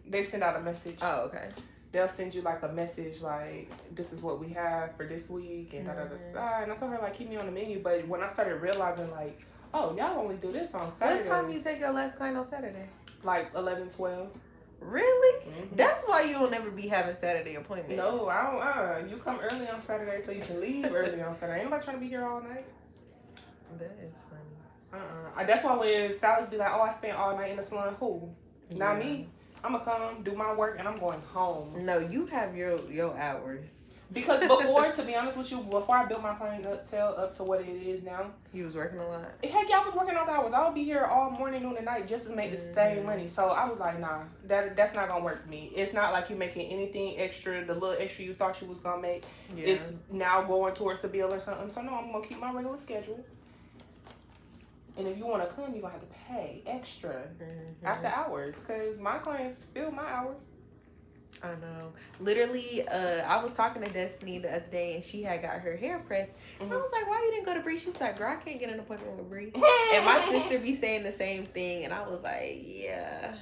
Speaker 2: They send out a message.
Speaker 3: Oh, okay.
Speaker 2: They'll send you like a message like, this is what we have for this week, and da-da-da-da. And I told her, like, keep me on the menu. But when I started realizing, like, oh, y'all only do this on Saturdays.
Speaker 3: What time you take your last client on Saturday?
Speaker 2: Like 11, 12.
Speaker 3: Really? That's why you don't ever be having Saturday appointments.
Speaker 2: No, I don't. You come early on Saturday so you can leave early on Saturday. Ain't nobody trying to be here all night.
Speaker 3: That is funny.
Speaker 2: That's why when stylists be like, oh, I spent all night in the salon. Who? Not me. I'm going to come, do my work, and I'm going home.
Speaker 3: No, you have your hours.
Speaker 2: Because before, to be honest with you, before I built my clientele up to what it is now,
Speaker 3: You was working a lot.
Speaker 2: heck yeah, I was working those hours. I would be here all morning, noon, and night just to make the same money. So I was like, nah, that's not gonna work for me. It's not like you making anything extra. The little extra you thought you was gonna make is now going towards the bill or something. So no, I'm gonna keep my regular schedule. And if you want to come, you're gonna have to pay extra after hours, because my clients fill my hours.
Speaker 3: I know. Literally, I was talking to Destiny the other day, and she had got her hair pressed. I was like, "Why you didn't go to Bree?" She was like, "Girl, I can't get an appointment with Bree." And my sister be saying the same thing, and I was like, "Yeah,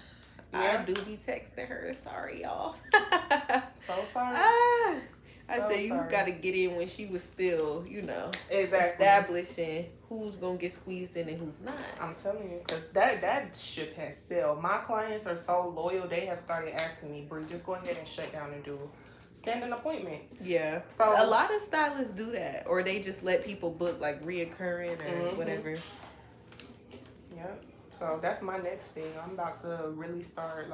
Speaker 3: I do be texting her. Sorry, y'all."
Speaker 2: So sorry.
Speaker 3: I said you got to get in when she was still,
Speaker 2: exactly
Speaker 3: establishing who's gonna get squeezed in and who's not.
Speaker 2: I'm telling you, because that ship has sailed. My clients are so loyal; they have started asking me, "Bree, just go ahead and shut down and do standing appointments."
Speaker 3: Yeah, so a lot of stylists do that, or they just let people book like reoccurring or whatever.
Speaker 2: Yep. So that's my next thing. I'm about to really start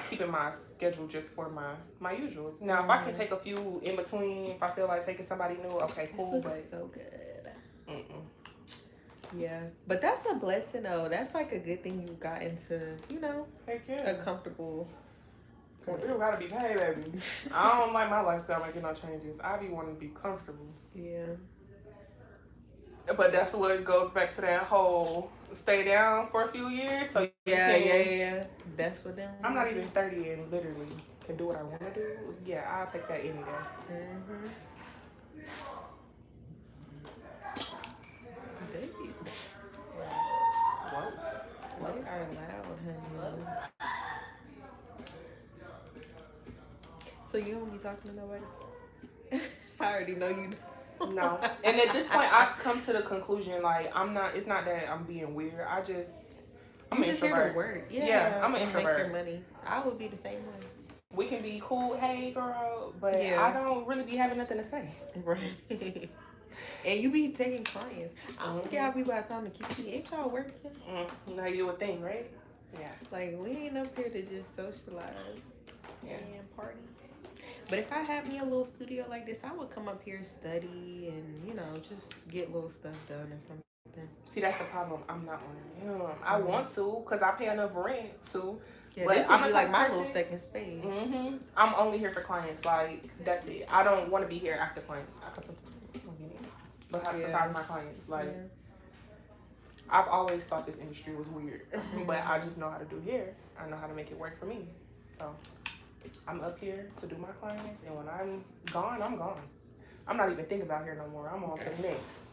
Speaker 2: keeping my schedule just for my usuals. Now, if I can take a few in between, if I feel like taking somebody new, okay, cool.
Speaker 3: This looks so good. Yeah, but that's a blessing though. That's like a good thing you got into,
Speaker 2: Heck yeah,
Speaker 3: a comfortable.
Speaker 2: You don't gotta be paid, baby. I don't like my lifestyle making no changes. I be wanting to be comfortable.
Speaker 3: Yeah.
Speaker 2: But that's what goes back to that whole stay down for a few years. So
Speaker 3: yeah. That's what them.
Speaker 2: I'm not even 30 and literally can do what I want to do. Yeah, I'll take that any day.
Speaker 3: Baby.
Speaker 2: What?
Speaker 3: They are loud, honey. So you don't be talking to nobody? I already know you.
Speaker 2: No. And at this point, I've come to the conclusion, it's not that I'm being weird. I'm
Speaker 3: just
Speaker 2: an
Speaker 3: here
Speaker 2: introvert.
Speaker 3: to work.
Speaker 2: Yeah, I'm an introvert.
Speaker 3: Make your money. I would be the same way.
Speaker 2: We can be cool, hey girl, but I don't really be having nothing to say.
Speaker 3: Right. And you be taking clients. I don't get how people have time to keep you. Ain't y'all working?
Speaker 2: Now you a thing, right? Yeah.
Speaker 3: Like, we ain't up here to just socialize and party. But if I had me a little studio like this, I would come up here, study, and, just get little stuff done or something.
Speaker 2: See, that's the problem. I'm not one of them. I want to, because I pay enough rent to.
Speaker 3: Yeah,
Speaker 2: but
Speaker 3: this would be like my little second space.
Speaker 2: I'm only here for clients. That's it. I don't want to be here after clients. But besides my clients, I've always thought this industry was weird. But I just know how to do hair. I know how to make it work for me. So I'm up here to do my clients, and when I'm gone, I'm gone. I'm not even thinking about here no more. I'm on to the next.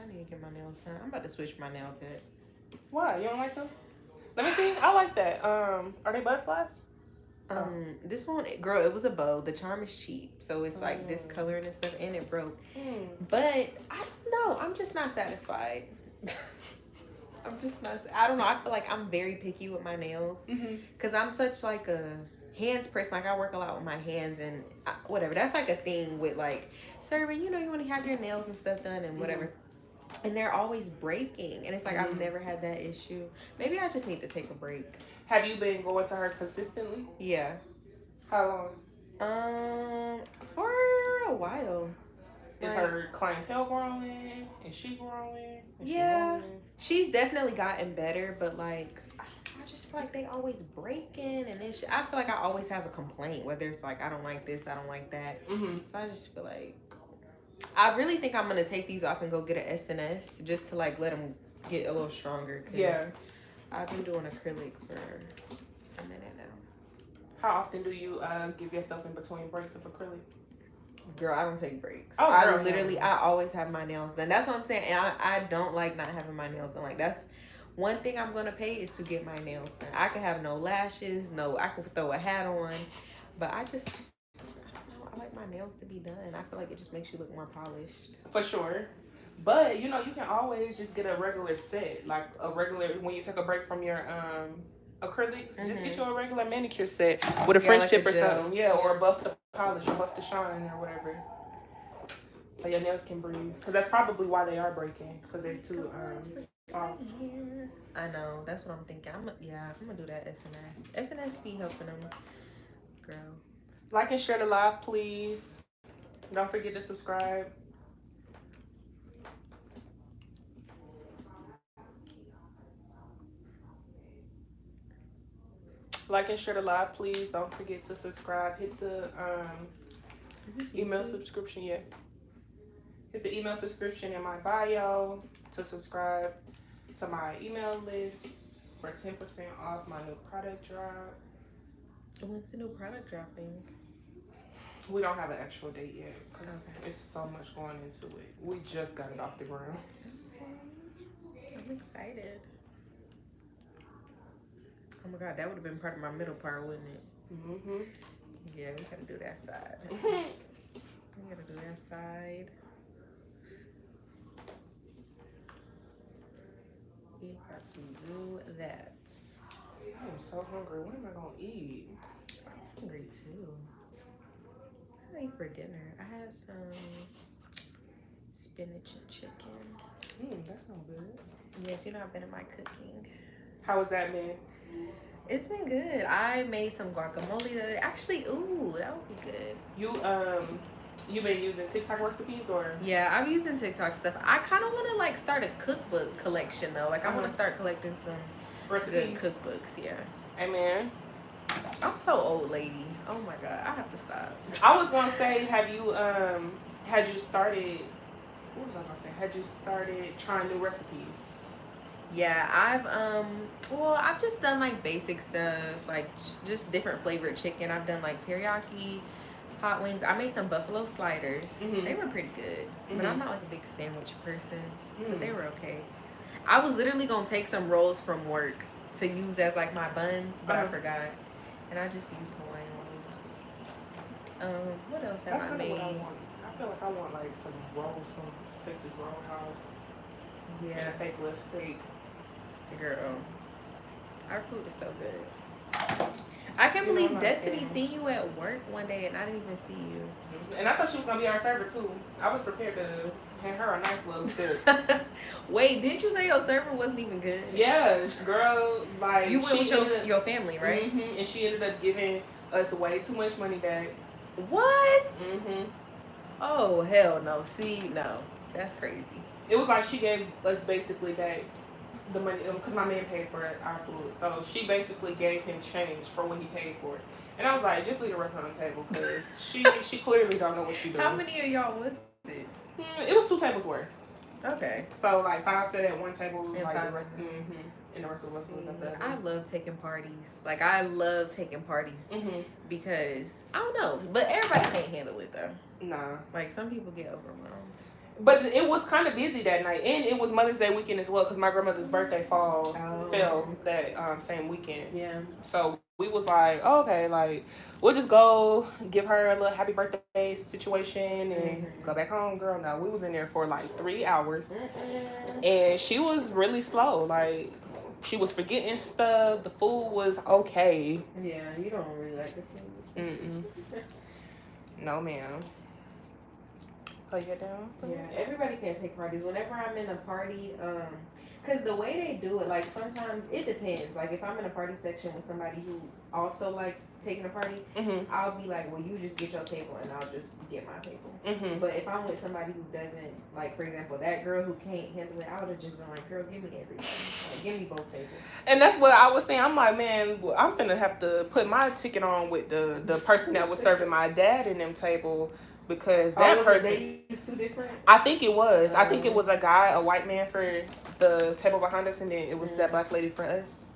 Speaker 3: I need to get my nails done. I'm about to switch my nail tech.
Speaker 2: Why? You don't like them? Let me see. I like that. Are they butterflies?
Speaker 3: This one, girl, it was a bow. The charm is cheap, so it's like discoloring and stuff, and it broke. But I don't know. I'm just not satisfied. I don't know. I feel like I'm very picky with my nails because I'm such like a hands person. Like, I work a lot with my hands and whatever. That's like a thing with like serving. You want to have your nails and stuff done and whatever. And they're always breaking, and it's like I've never had that issue. Maybe I just need to take a break.
Speaker 2: Have you been going to her consistently?
Speaker 3: Yeah.
Speaker 2: How long?
Speaker 3: For a while.
Speaker 2: Is her clientele growing? Is she growing?
Speaker 3: She's definitely gotten better, but like I just feel like they always breaking, and I feel like I always have a complaint, whether it's like I don't like this, I don't like that. So I just feel like I really think I'm gonna take these off and go get an SNS just to like let them get a little stronger. Cause I've been doing acrylic for a minute now.
Speaker 2: How often do you give yourself in between breaks of acrylic?
Speaker 3: Girl, I don't take breaks.
Speaker 2: Oh,
Speaker 3: I always have my nails done. That's what I'm saying. And I don't like not having my nails done. Like, that's one thing I'm gonna pay is to get my nails done. I can have no lashes, I can throw a hat on, but I don't know. I like my nails to be done. I feel like it just makes you look more polished.
Speaker 2: For sure. But you can always just get a regular set, like a regular when you take a break from your acrylics. Just get you a regular manicure set with a French tip or something. Yeah, or a buff to polish, or buff to shine, or whatever. so your nails can breathe. Because that's probably why they are breaking. Because they're too soft.
Speaker 3: I know. That's what I'm thinking. I'm gonna do that SNS. SNS be helping them, girl.
Speaker 2: Like and share the live, please. Don't forget to subscribe. Like and share the live, please. Don't forget to subscribe. Hit the email subscription. Yeah. Hit the email subscription in my bio to subscribe to my email list for 10% off my new product drop.
Speaker 3: When's the new product dropping?
Speaker 2: We don't have an actual date yet because it's so much going into it. We just got it off the ground.
Speaker 3: Okay. I'm excited. Oh my god, that would have been part of my middle part, wouldn't it?
Speaker 2: Mm-hmm.
Speaker 3: Yeah, we gotta do that side.
Speaker 2: Mm-hmm.
Speaker 3: We gotta do that side. We got to do that.
Speaker 2: I'm so hungry. What am I gonna eat?
Speaker 3: I'm hungry too. What did I eat for dinner? I had some spinach and chicken.
Speaker 2: That's not good.
Speaker 3: Yes, you know I've been in my cooking.
Speaker 2: How has that been?
Speaker 3: It's been good. I made some guacamole the other day. Actually, ooh, that would be good.
Speaker 2: You been using TikTok recipes or?
Speaker 3: Yeah, I'm using TikTok stuff. I kind of want to like start a cookbook collection though. Like I want to start collecting some
Speaker 2: recipes.
Speaker 3: good cookbooks. Yeah.
Speaker 2: Amen.
Speaker 3: I'm so old, lady. Oh my god, I have to stop.
Speaker 2: I was gonna say, had you started? What was I gonna say? Had you started trying new recipes?
Speaker 3: Yeah, I've just done like basic stuff, like just different flavored chicken. I've done like teriyaki, hot wings. I made some buffalo sliders. They were pretty good, but I'm not like a big sandwich person, but they were okay. I was literally gonna take some rolls from work to use as like my buns, but I forgot, and I just used Hawaiian rolls. What else have I made?
Speaker 2: What I want. I feel like I want like some rolls from Texas Roadhouse.
Speaker 3: Yeah,
Speaker 2: and a fake little steak.
Speaker 3: girl, our food is so good. I can't believe Destiny seen you at work one day and I didn't even see you.
Speaker 2: And I thought she was gonna be our server too. I was prepared to hand her a nice little tip.
Speaker 3: Wait, didn't you say your server wasn't even good?
Speaker 2: Yeah, girl, like
Speaker 3: you went with your family, right?
Speaker 2: And she ended up giving us way too much money back.
Speaker 3: What? Oh hell no! See, no, that's crazy.
Speaker 2: It was like she gave us basically back the money because my man paid for our food, so she basically gave him change for what he paid for it. And I was like, just leave the rest on the table because she clearly don't know what she's doing.
Speaker 3: How many of y'all with it?
Speaker 2: It was 2 tables worth.
Speaker 3: Okay.
Speaker 2: So like 5 sat at one table,
Speaker 3: and
Speaker 2: like
Speaker 3: 5
Speaker 2: the rest, and the rest of us was at the other.
Speaker 3: I love taking parties. Like I love taking parties because I don't know, but everybody can't handle it though.
Speaker 2: Nah.
Speaker 3: Like some people get overwhelmed.
Speaker 2: But it was kind of busy that night, and it was Mother's Day weekend as well because my grandmother's birthday fell that same weekend.
Speaker 3: Yeah.
Speaker 2: So we was like, oh, okay, like we'll just go give her a little happy birthday situation and go back home. Girl, no, we was in there for like 3 hours, and she was really slow. Like she was forgetting stuff. The food was okay.
Speaker 3: Yeah, you don't really like the food.
Speaker 2: No, ma'am. Play it down.
Speaker 3: Yeah, everybody can't take parties. Whenever I'm in a party, because the way they do it, like sometimes it depends. Like if I'm in a party section with somebody who also likes taking a party, I'll be like, well, you just get your table and I'll just get my table. But if I'm with somebody who doesn't, like for example, that girl who can't handle it, I would have just been like, girl, give me everybody. Like, give me both tables. And
Speaker 2: that's what I was saying. I'm like, man, I'm gonna have to put my ticket on with the person that was serving my dad in them table. Because that person,
Speaker 3: they used two different?
Speaker 2: I think it was. I think it was a guy, a white man for the table behind us, and then it was that black lady for us.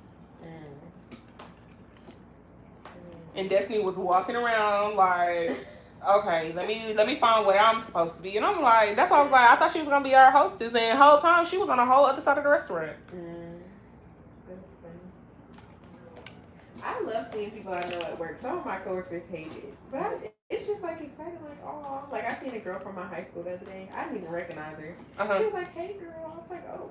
Speaker 2: And Destiny was walking around like, okay, let me find where I'm supposed to be. And I'm like, that's why I was like, I thought she was gonna be our hostess, and the whole time she was on the whole other side of the restaurant.
Speaker 3: That's funny. I love seeing people I know at work. Some of my coworkers hate it, but it's just like exciting, like, oh, like I seen a girl from my high school the other day. I didn't even recognize her. She was like, hey girl. I was like, oh.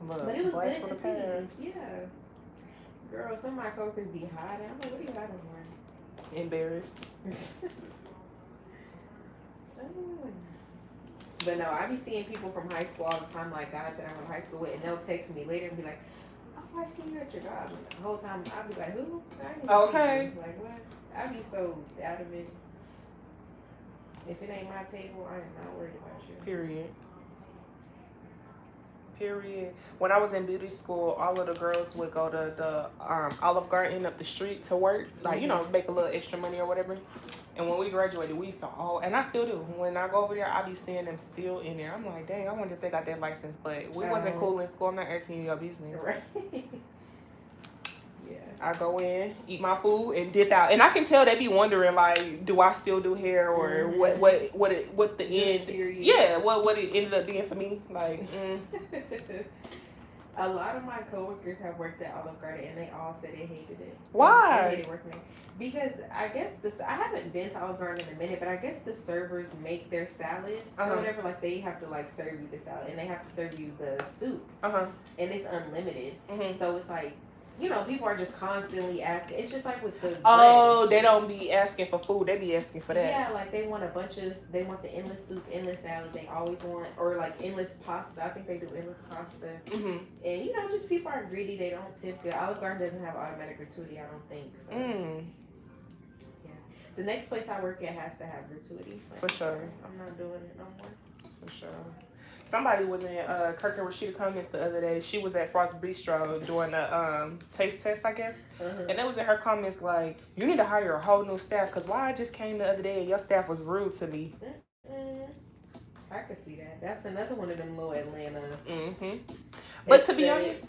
Speaker 3: But it was good to see. Yeah. Girl, some of my coworkers be hiding. I'm like, what are you hiding for?
Speaker 2: Embarrassed.
Speaker 3: But no, I be seeing people from high school all the time, like guys that I went to high school with, and they'll text me later and be like, "Oh, I see you at your job." And the whole time I'll be like, "Who? I didn't even
Speaker 2: Okay.
Speaker 3: see you." Like what? I be so adamant. If it ain't my table, I am not worried about you.
Speaker 2: Period. When I was in beauty school, all of the girls would go to the Olive Garden up the street to work, like, you know, make a little extra money or whatever. And when we graduated, we used to all, and I still do. When I go over there, I be seeing them still in there. I'm like, dang, I wonder if they got that license. But we wasn't cool in school. I'm not asking you your business.
Speaker 3: Right. Yeah.
Speaker 2: I go in, eat my food, and dip out. And I can tell they be wondering, like, do I still do hair or what the end?
Speaker 3: Curious.
Speaker 2: Yeah, what it ended up being for me. Like,
Speaker 3: A lot of my coworkers have worked at Olive Garden, and they all said they hated it.
Speaker 2: Why?
Speaker 3: They hated working there. Because I guess I haven't been to Olive Garden in a minute, but I guess the servers make their salad or whatever. Like they have to like serve you the salad, and they have to serve you the soup, and it's unlimited. So it's like, you know, people are just constantly asking. It's just like with the
Speaker 2: they don't be asking for food. They be asking for that.
Speaker 3: Yeah, like they want they want the endless soup, endless salad. They always want, or like endless pasta. I think they do endless pasta. And you know, just people are greedy. They don't tip good. Olive Garden doesn't have automatic gratuity, I don't think. So yeah, the next place I work at has to have gratuity.
Speaker 2: For sure.
Speaker 3: I'm not doing it no more.
Speaker 2: For sure. Somebody was in Kirk and Rashida comments the other day. She was at Frost Bistro doing a taste test, I guess. And that was in her comments like, you need to hire a whole new staff because why I just came the other day and your staff was rude to me.
Speaker 3: I could see that. That's another one of them little Atlanta.
Speaker 2: But to be honest,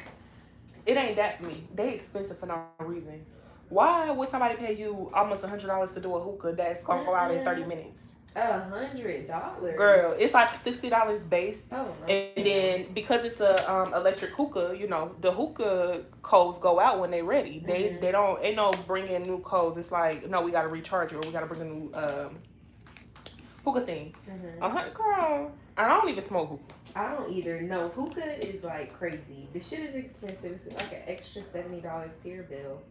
Speaker 2: it ain't that for me. They expensive for no reason. Why would somebody pay you almost $100 to do a hookah that's gonna go out in 30 minutes?
Speaker 3: $100,
Speaker 2: girl. It's like $60 base,
Speaker 3: no.
Speaker 2: And then because it's a electric hookah, you know, the hookah coals go out when they ready. They don't ain't no bring in new coals. It's like, no, we gotta recharge it or we gotta bring a new hookah thing. Girl, I don't even smoke hookah.
Speaker 3: I don't either. No, hookah is like crazy. The shit is expensive. It's like an extra $70 tier bill.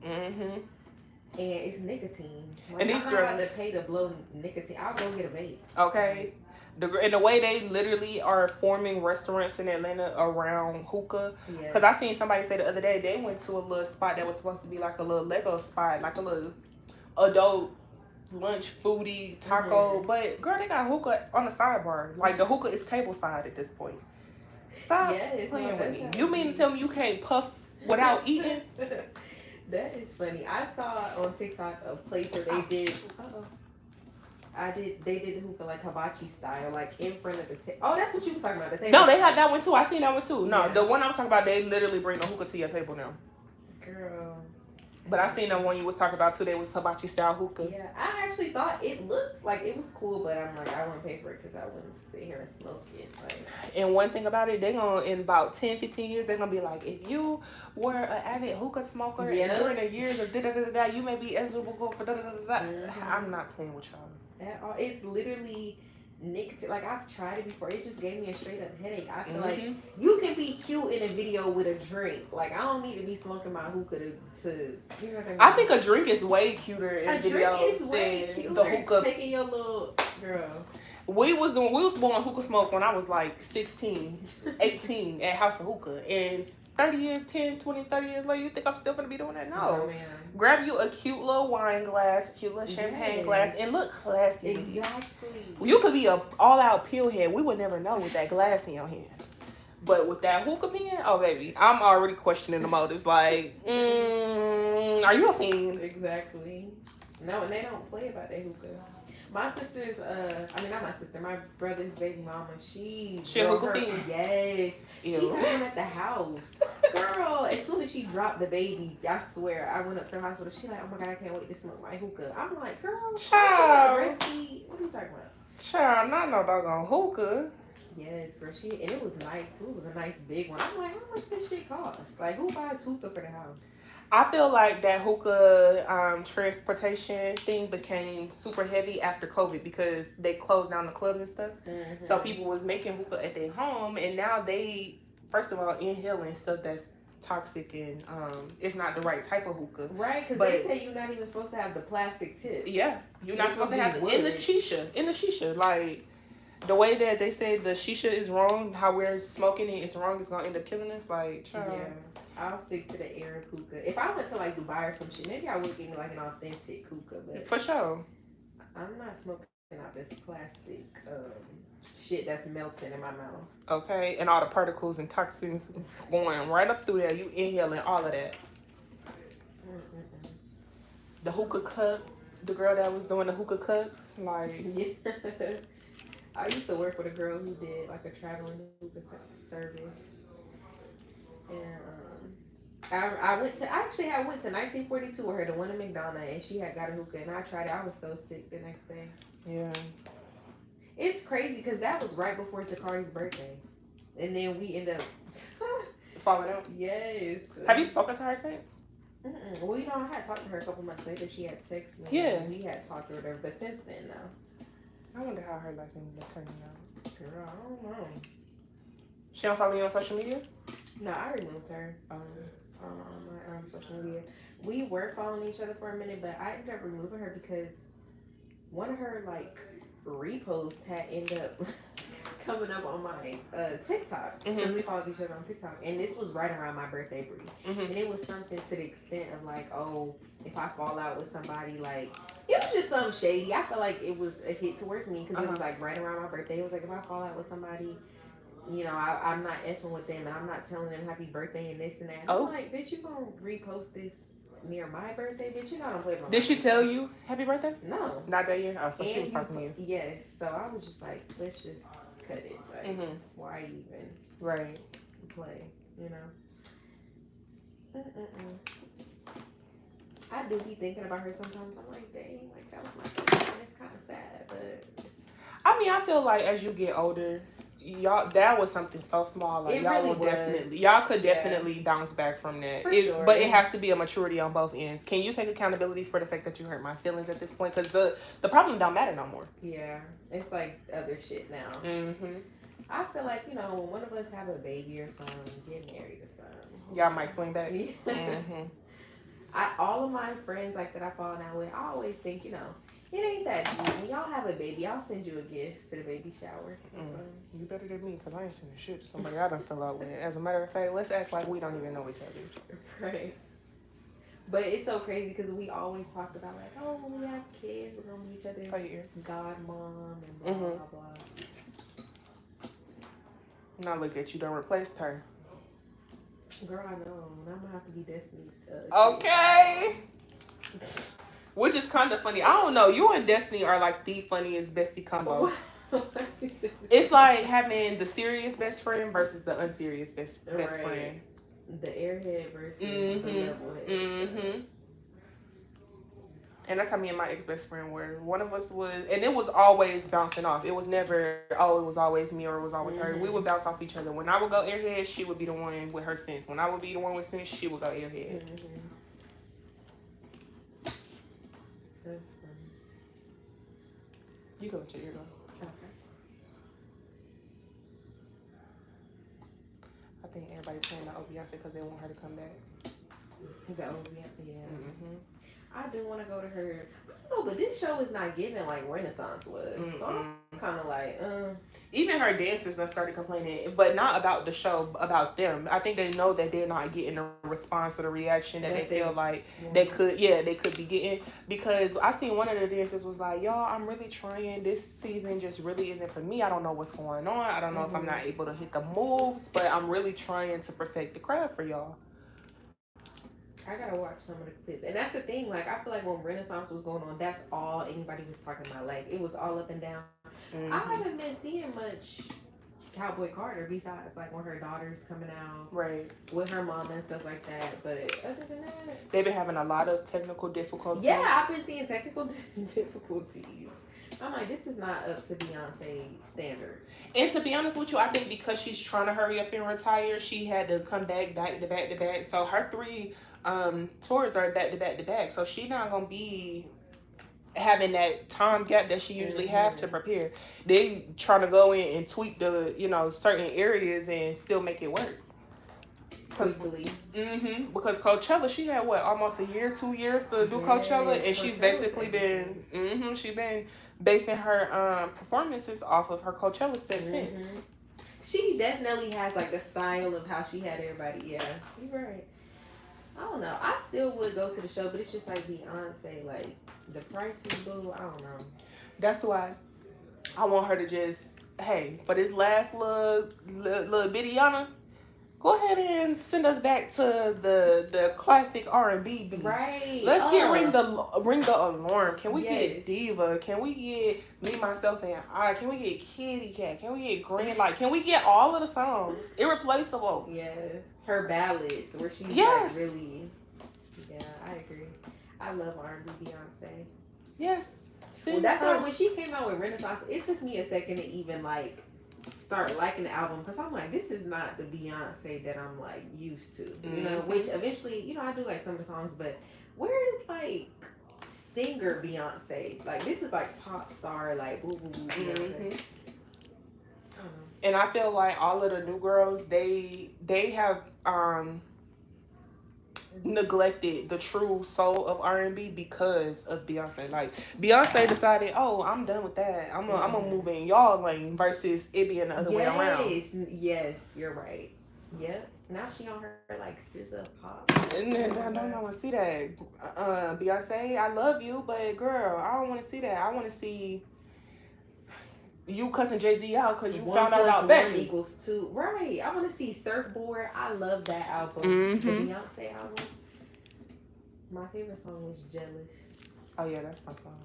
Speaker 3: And it's nicotine. Like,
Speaker 2: and these
Speaker 3: I'm
Speaker 2: girls
Speaker 3: not about to pay to blow nicotine. I'll go get a vape.
Speaker 2: Okay. And the way they literally are forming restaurants in Atlanta around hookah. Because I seen somebody say the other day they went to a little spot that was supposed to be like a little Lego spot, like a little adult lunch foodie taco. But girl, they got hookah on the sidebar. Like the hookah is table side at this point. Stop playing with me. You mean to tell me you can't puff without eating?
Speaker 3: That is funny. I saw on TikTok a place where they did. They did the hookah like hibachi style, like in front of the table. Oh, that's what you was talking about. The table.
Speaker 2: No, they had that one too. I seen that one too. No, the one I was talking about, they literally bring the hookah to your table now.
Speaker 3: Girl.
Speaker 2: But I seen the one you was talking about too. They was hibachi style hookah.
Speaker 3: Yeah, I actually thought it looked like it was cool, but I'm like, I wouldn't pay for it because I wouldn't sit here and smoke it. Like.
Speaker 2: And one thing about it, they gonna in about 10-15 years, they're gonna be like, if you were an avid hookah smoker and during the years of you may be eligible for I'm not playing with y'all
Speaker 3: at all. It's literally nicotine. Like I've tried it before. It just gave me a straight up headache. I feel like you can be cute in a video with a drink. Like I don't need to be smoking my hookah to you know what I mean?
Speaker 2: I think a drink is way cuter in videos.
Speaker 3: A drink is way cuter.
Speaker 2: The hookah.
Speaker 3: Taking your little girl.
Speaker 2: We was blowing hookah smoke when I was like 16, 18 at House of Hookah. And 30 years, 10, 20, 30 years later, you think I'm still gonna be doing that? No.
Speaker 3: Man.
Speaker 2: Grab you a cute little wine glass, a cute little champagne glass, and look classy.
Speaker 3: Exactly.
Speaker 2: You could be a all-out pillhead. We would never know with that glass in your hand. But with that hookah pen, oh baby, I'm already questioning the motives. Like, are you a fiend?
Speaker 3: Exactly. No, and they don't play about that hookah. My sister's, not my sister, my brother's baby mama, she
Speaker 2: a hookah fiend?
Speaker 3: Yes.
Speaker 2: Ew.
Speaker 3: She had one at the house. Girl, as soon as she dropped the baby, I swear, I went up to the hospital. She like, oh my God, I can't wait to smoke my hookah. I'm like, girl,
Speaker 2: child.
Speaker 3: breastfeed. What are you talking about?
Speaker 2: Child, not no doggone hookah.
Speaker 3: Yes, girl, and it was nice too. It was a nice big one. I'm like, how much this shit cost? Like, who buys hookah for the house?
Speaker 2: I feel like that hookah transportation thing became super heavy after COVID because they closed down the clubs and stuff. So people was making hookah at their home, and now they, first of all, inhaling stuff that's toxic and it's not the right type of hookah.
Speaker 3: Right, because they say you're not even supposed to have the plastic tip.
Speaker 2: Yeah, you're not supposed to have in the shisha. Like, The way that they say the shisha is wrong, how we're smoking it is wrong, it's gonna end up killing us. Like, child.
Speaker 3: Yeah, I'll stick to the Arab hookah. If I went to like Dubai or some shit, maybe I would get me like an authentic hookah. But
Speaker 2: For sure.
Speaker 3: I'm not smoking out this plastic shit that's melting in my mouth.
Speaker 2: Okay, and all the particles and toxins going right up through there. You inhaling all of that. The hookah cup, the girl that was doing the hookah cups, like.
Speaker 3: Yeah. I used to work with a girl who did like a traveling hookah service, and I went to 1942 with her, the one in McDonough, and she had got a hookah, and I tried it. I was so sick the next day.
Speaker 2: Yeah.
Speaker 3: It's crazy because that was right before Takari's birthday, and then we end up
Speaker 2: falling out.
Speaker 3: Yes.
Speaker 2: Have you spoken to her since?
Speaker 3: Well, you know, I had talked to her a couple months later. She had texted me.
Speaker 2: Yeah.
Speaker 3: We had talked or whatever, but since then, no.
Speaker 2: I wonder how her life ended up turning out.
Speaker 3: Girl, I don't know.
Speaker 2: She don't follow you on social media?
Speaker 3: No, I removed her on my social media. We were following each other for a minute, but I ended up removing her because one of her like reposts had ended up coming up on my TikTok because we followed each other on TikTok, and this was right around my birthday, Bree. And it was something to the extent of like, oh, if I fall out with somebody, like it was just something shady. I felt like it was a hit towards me because it was like right around my birthday. It was like if I fall out with somebody, you know, I'm not effing with them and I'm not telling them happy birthday and this and that. And I'm like, bitch, you gonna repost this near my birthday, bitch? You know I don't play with my
Speaker 2: Did she tell you happy birthday?
Speaker 3: No.
Speaker 2: Not that year? Oh, so
Speaker 3: and
Speaker 2: she was talking to you.
Speaker 3: Yes. So I was just like, let's just cut it. Like, why even play, you know? I do be thinking about her sometimes. I'm like, dang, like that was my friend. It's kind of sad, but
Speaker 2: I mean, I feel like as you get older, y'all, that was something so small. Like
Speaker 3: it
Speaker 2: y'all
Speaker 3: really
Speaker 2: will definitely, y'all could definitely bounce back from that.
Speaker 3: Sure.
Speaker 2: But it has to be a maturity on both ends. Can you take accountability for the fact that you hurt my feelings at this point? Because the problem don't matter no more.
Speaker 3: Yeah, it's like other shit now. I feel like, you know, when one of us have a baby or something, get married or something,
Speaker 2: y'all might swing back.
Speaker 3: All of my friends like that I fall out with, I always think, you know, it ain't that deep. When y'all have a baby, I'll send you a gift to the baby shower.
Speaker 2: You better than me, because I ain't sending shit to somebody I done fell out with. As a matter of fact, let's act like we don't even know each other.
Speaker 3: Right. But it's so crazy because we always talked about like, oh, when we have kids, we're going to be each other's godmom and blah, blah, blah.
Speaker 2: Now look at you, done replaced her.
Speaker 3: Girl, I know. I'm going to have to be Destiny.
Speaker 2: Okay. Which is kind of funny. I don't know. You and Destiny are like the funniest bestie combo. It's like having the serious best friend versus the unserious best friend.
Speaker 3: The airhead versus the levelhead.
Speaker 2: And that's how me and my ex-best friend were. One of us was, and it was always bouncing off. It was never, oh, it was always me or it was always her. We would bounce off each other. When I would go airhead, she would be the one with her sense. When I would be the one with sense, she would go airhead.
Speaker 3: That's funny.
Speaker 2: You go with your ear though.
Speaker 3: Okay.
Speaker 2: I think everybody playing the Beyonce because they want her to come back.
Speaker 3: The Beyonce, yeah. I do want to go to her. I don't know, but this show is not giving like Renaissance was. So I'm kind of like,
Speaker 2: Even her dancers that started complaining, but not about the show, about them. I think they know that they're not getting the response or the reaction that they feel like they could be getting. Because I seen one of the dancers was like, y'all, I'm really trying. This season just really isn't for me. I don't know what's going on. I don't know if I'm not able to hit the moves, but I'm really trying to perfect the craft for y'all.
Speaker 3: I gotta watch some of the clips. And that's the thing, like, I feel like when Renaissance was going on, that's all anybody was talking about. Like, it was all up and down. I haven't been seeing much Cowboy Carter besides, like, when her daughter's coming out.
Speaker 2: Right.
Speaker 3: With her mom and stuff like that. But other than that...
Speaker 2: They've been having a lot of technical difficulties.
Speaker 3: Yeah, I've been seeing technical difficulties. I'm like, this is not up to Beyonce standard.
Speaker 2: And to be honest with you, I think because she's trying to hurry up and retire, she had to come back to back. So her 3 tours are back to back. So she's not gonna be having that time gap that she usually have to prepare. They trying to go in and tweak the, certain areas and still make it work.
Speaker 3: quickly.
Speaker 2: Because Coachella, she had what, almost a year, 2 years to do Coachella, and she's basically been she been basing her performances off of her Coachella set since.
Speaker 3: She definitely has like the style of how she had everybody. Yeah, you're right. I don't know. I still would go to the show, but it's just like Beyonce, like the price is boo. I don't know.
Speaker 2: That's why I want her to just, hey, for this last little bitty Yana, go ahead and send us back to the classic R&B beat.
Speaker 3: Right.
Speaker 2: Let's get ring the alarm. Can we get Diva? Can we get Me, Myself, and I? Can we get Kitty Cat? Can we get Green Light? Can we get all of the songs? Irreplaceable.
Speaker 3: Yes. Her ballads where she's like really. Yeah, I agree. I love R&B Beyonce.
Speaker 2: Yes.
Speaker 3: Well, that's why when she came out with Renaissance, it took me a second to even like start liking the album, because I'm like, this is not the Beyonce that I'm like used to, you know. Which eventually, you know, I do like some of the songs, but where is like singer Beyonce? Like this is like pop star, like boo boo Beyonce.
Speaker 2: And I feel like all of the new girls, they have neglected the true soul of R&B because of Beyonce. Like Beyonce decided, oh, I'm done with that. I'm gonna move in y'all lane versus it being the other way around.
Speaker 3: Yes, you're right. Yep. Now she on her like SZA pop.
Speaker 2: And then I don't want to see that. Beyonce, I love you, but girl, I don't want to see that. I want to see you cussing Jay-Z out because you found out about Becky.
Speaker 3: 1 = 2. Right. I want to see Surfboard. I love that album. The Beyonce album. My favorite song was Jealous.
Speaker 2: Oh, yeah, that's my song.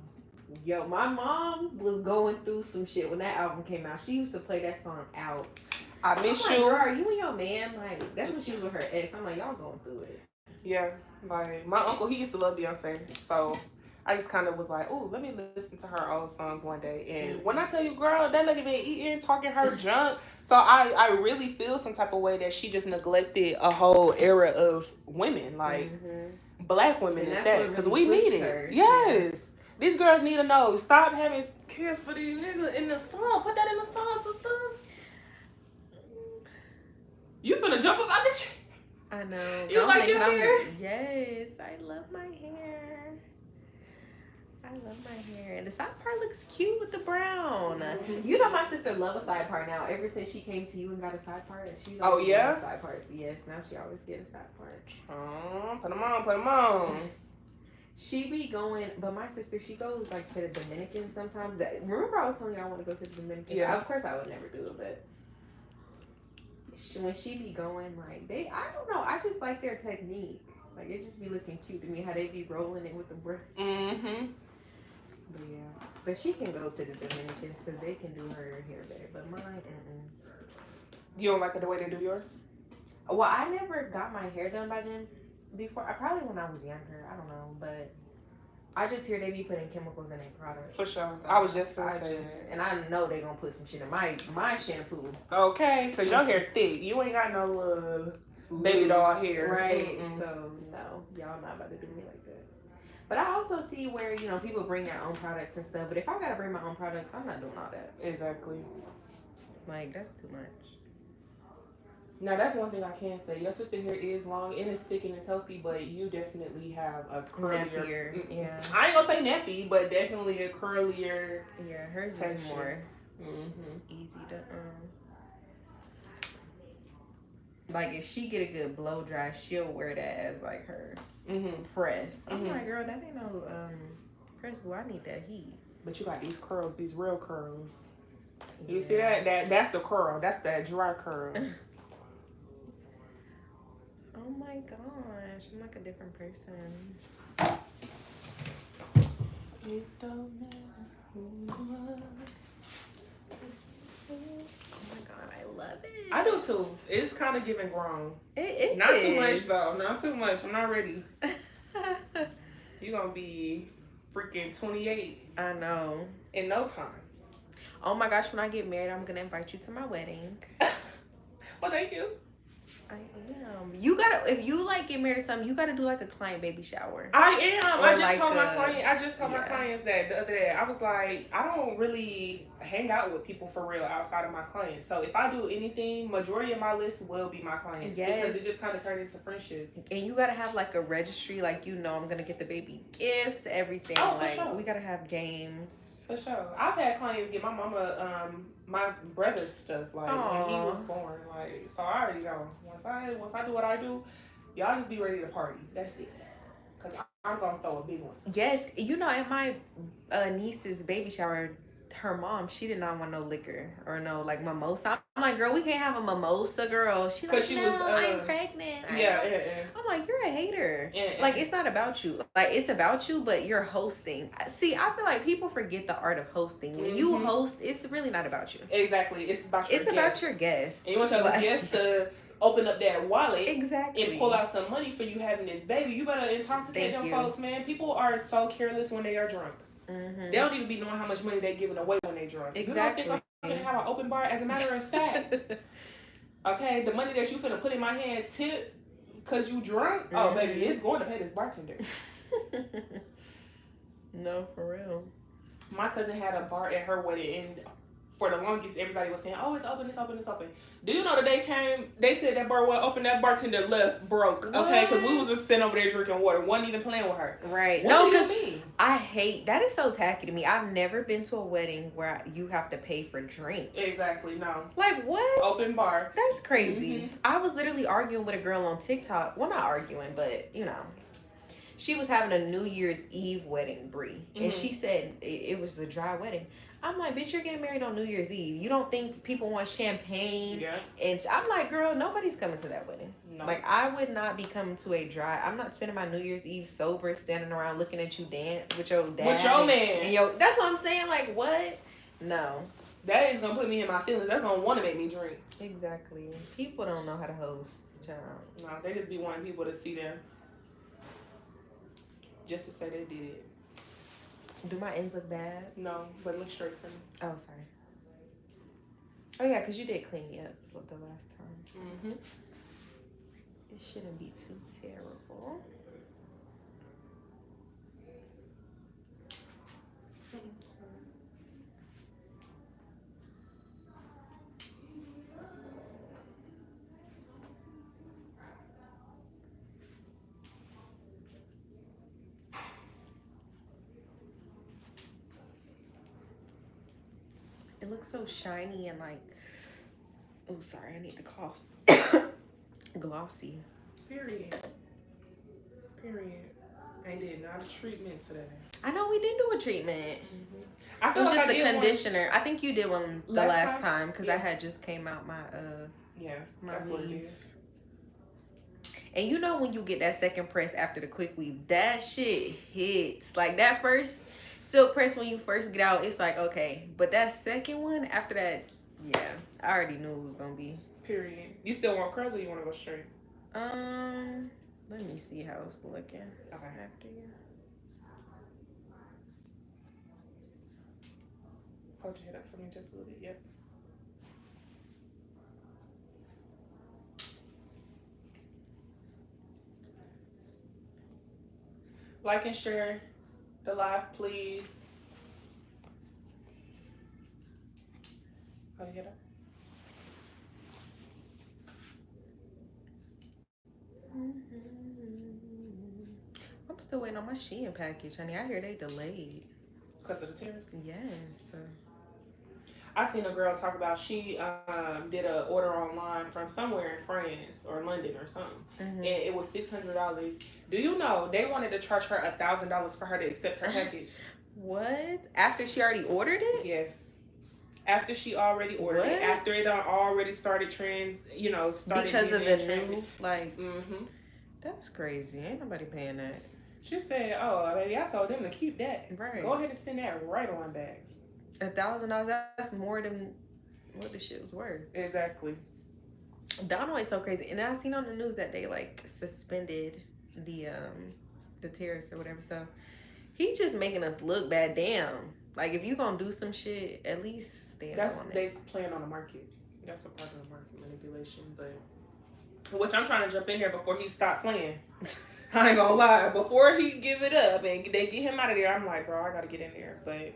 Speaker 3: Yo, my mom was going through some shit when that album came out. She used to play that song out.
Speaker 2: I miss you.
Speaker 3: Like, girl, are you and your man? Like, that's when she was with her ex. I'm like, y'all going through it.
Speaker 2: Yeah. Like, my uncle, he used to love Beyonce. So I just kind of was like, oh, let me listen to her old songs one day. And when I tell you, girl, that lady been eating, talking her junk. So I really feel some type of way that she just neglected a whole era of women, like black women at that. Because we need it. Yes. These girls need to know. Stop having kids for these niggas in the song. Put that in the song, sister. You finna jump up out the chair.
Speaker 3: I know.
Speaker 2: You like your hair?
Speaker 3: Yes, I love my hair. I love my hair. And the side part looks cute with the brown. You know my sister loves a side part now. Ever since she came to you and got a side part. She's always getting side parts. Yes, now she always get a side part.
Speaker 2: Put them on, put them on.
Speaker 3: She be going, but my sister, she goes like to the Dominican sometimes. Remember I was telling you I want to go to the Dominican?
Speaker 2: Yeah.
Speaker 3: Of course I would never do it, but when she be going, like, I don't know, I just like their technique. Like, it just be looking cute to me, how they be rolling it with the brush. But yeah, but she can go to the Dominicans because they can do her hair better, but mine,
Speaker 2: You don't like the way they do yours?
Speaker 3: Well, I never got my hair done by them before. Probably when I was younger, I don't know, but I just hear they be putting chemicals in their products.
Speaker 2: For sure.
Speaker 3: So
Speaker 2: I was just gonna say that.
Speaker 3: And I know they gonna put some shit in my shampoo.
Speaker 2: Okay, because your hair thick. You ain't got no little baby doll hair.
Speaker 3: Right. So, no, y'all not about to do me like that. But I also see where, you know, people bring their own products and stuff. But if I gotta bring my own products, I'm not doing all that.
Speaker 2: Exactly.
Speaker 3: Like, that's too much.
Speaker 2: Now, that's one thing I can say. Your sister hair is long and it's thick and it's healthy, but you definitely have a curlier.
Speaker 3: Yeah.
Speaker 2: I ain't gonna say nappy, but definitely a curlier.
Speaker 3: Yeah, hers
Speaker 2: texture.
Speaker 3: is more easy to like, if she get a good blow dry, she'll wear that as like her press. I'm like, girl, that ain't no press. Well, I need that heat.
Speaker 2: But you got these curls, these real curls. You see that? That's the curl. That's that dry curl.
Speaker 3: Oh my gosh, I'm like a different person.
Speaker 2: You don't know who you are.
Speaker 3: Oh my god, I love it.
Speaker 2: I do too. It's kind of giving grown.
Speaker 3: It
Speaker 2: not
Speaker 3: is.
Speaker 2: too much though. Not too much. I'm not ready. You're gonna be freaking 28.
Speaker 3: I know.
Speaker 2: In no time.
Speaker 3: Oh my gosh, when I get married, I'm gonna invite you to my wedding.
Speaker 2: Well, thank you.
Speaker 3: I am. You gotta, if you like get married or something, you gotta do like a client baby shower.
Speaker 2: I am.
Speaker 3: Or
Speaker 2: I just
Speaker 3: like
Speaker 2: told my
Speaker 3: a-
Speaker 2: client. I just told my
Speaker 3: yeah.
Speaker 2: clients that the other day. I was like, I don't really hang out with people for real outside of my clients. So if I do anything, majority of my list will be my clients.
Speaker 3: Yes.
Speaker 2: Because it just kind of turned into friendships.
Speaker 3: And you gotta have like a registry, like I'm gonna get the baby gifts, everything.
Speaker 2: Oh, for
Speaker 3: like
Speaker 2: sure.
Speaker 3: we gotta have games.
Speaker 2: For sure. I've had clients get my mama my brother's stuff like when he was born. Like, so I already know. Once I do what I do, y'all just be ready to party. That's it. Cause I'm gonna throw a big one.
Speaker 3: Yes, at my niece's baby shower, her mom, she did not want no liquor or no like mimosa. I'm like, girl, we can't have a mimosa, girl. She like,
Speaker 2: she
Speaker 3: no,
Speaker 2: was,
Speaker 3: I'm pregnant.
Speaker 2: Yeah.
Speaker 3: I'm like, you're a hater.
Speaker 2: Yeah.
Speaker 3: Like, it's not about you. Like, it's about you, but you're hosting. See, I feel like people forget the art of hosting. When you host, it's really not about you.
Speaker 2: Exactly. It's about your guests.
Speaker 3: About your guests.
Speaker 2: And you want your guests to open up that wallet
Speaker 3: exactly
Speaker 2: and pull out some money for you having this baby. You better intoxicate them folks, man. People are so careless when they are drunk. They don't even be knowing how much money they're giving away when they're drunk.
Speaker 3: Exactly.
Speaker 2: You don't think I'm gonna have an open bar? As a matter of fact, okay, the money that you finna put in my hand tip because you drunk, oh baby, it's going to pay this bartender.
Speaker 3: No, for real.
Speaker 2: My cousin had a bar at her wedding, and for the longest, everybody was saying, "Oh, it's open, it's open, it's open." Do you know that they said that bar wasn't open, that bartender left broke, okay? Because we was just sitting over there drinking water, wasn't even playing with her.
Speaker 3: Right.
Speaker 2: What
Speaker 3: because
Speaker 2: do you mean?
Speaker 3: I hate, that is so tacky to me. I've never been to a wedding where you have to pay for drinks.
Speaker 2: Exactly, no.
Speaker 3: Like, what?
Speaker 2: Open bar.
Speaker 3: That's crazy. I was literally arguing with a girl on TikTok. Well, not arguing, but, she was having a New Year's Eve wedding, Bree. And she said it was the dry wedding. I'm like, bitch, you're getting married on New Year's Eve. You don't think people want champagne?
Speaker 2: Yeah.
Speaker 3: And I'm like, girl, nobody's coming to that wedding.
Speaker 2: No.
Speaker 3: Like, I would not be coming to a dry. I'm not spending my New Year's Eve sober, standing around looking at you dance with your dad.
Speaker 2: With your man.
Speaker 3: And that's what I'm saying. Like, what? No.
Speaker 2: That is going to put me in my feelings. That's going to want to make me drink.
Speaker 3: Exactly. People don't know how to host, child.
Speaker 2: No, they just be wanting people to see them. Just to say they did it.
Speaker 3: Do my ends look bad?
Speaker 2: No, but look straight for me.
Speaker 3: Oh, sorry. Oh, yeah, because you did clean me up with the last time. It shouldn't be too terrible. It looks so shiny and like, oh, sorry, I need to cough. Glossy.
Speaker 2: Period. I did not a treatment today.
Speaker 3: I know we did do a treatment.
Speaker 2: I
Speaker 3: It was
Speaker 2: feel
Speaker 3: just
Speaker 2: like
Speaker 3: the conditioner. I think you did one the last time because I
Speaker 2: Yeah.
Speaker 3: had just came out my
Speaker 2: that's what it
Speaker 3: weave.
Speaker 2: is.
Speaker 3: And you know when you get that second press after the quick weave, that shit hits. Like that first silk press when you first get out, it's like okay. But that second one after that, yeah, I already knew it was gonna be.
Speaker 2: Period. You still want curls or you want to go straight?
Speaker 3: Let me see how it's looking.
Speaker 2: Okay.
Speaker 3: After you.
Speaker 2: Hold your head up for me just a little bit. Yep. Like and share the live, please. Hold your head up.
Speaker 3: I'm still waiting on my Shein package, honey. I hear they delayed.
Speaker 2: Because of the tears?
Speaker 3: Yes.
Speaker 2: I seen a girl talk about she did a order online from somewhere in France or London or something, and it was $600. Do you know they wanted to charge her $1,000 for her to accept her package?
Speaker 3: What? After she already ordered it?
Speaker 2: Yes. After she already ordered it, after it already started started
Speaker 3: because of the
Speaker 2: transit.
Speaker 3: new That's crazy. Ain't nobody paying that.
Speaker 2: She said, "Oh, baby, I told them to keep that.
Speaker 3: Right.
Speaker 2: Go ahead and send that right on back."
Speaker 3: $1,000. That's more than what the shit was worth.
Speaker 2: Exactly.
Speaker 3: Donald is so crazy, and I seen on the news that they like suspended the terrorists or whatever. So he just making us look bad. Damn. Like if you gonna do some shit, at least stand on it.
Speaker 2: They playing on the market. That's a part of the market manipulation, but which I'm trying to jump in there before he stopped playing. I ain't gonna lie. Before he give it up and they get him out of there, I'm like, bro, I gotta get in there. But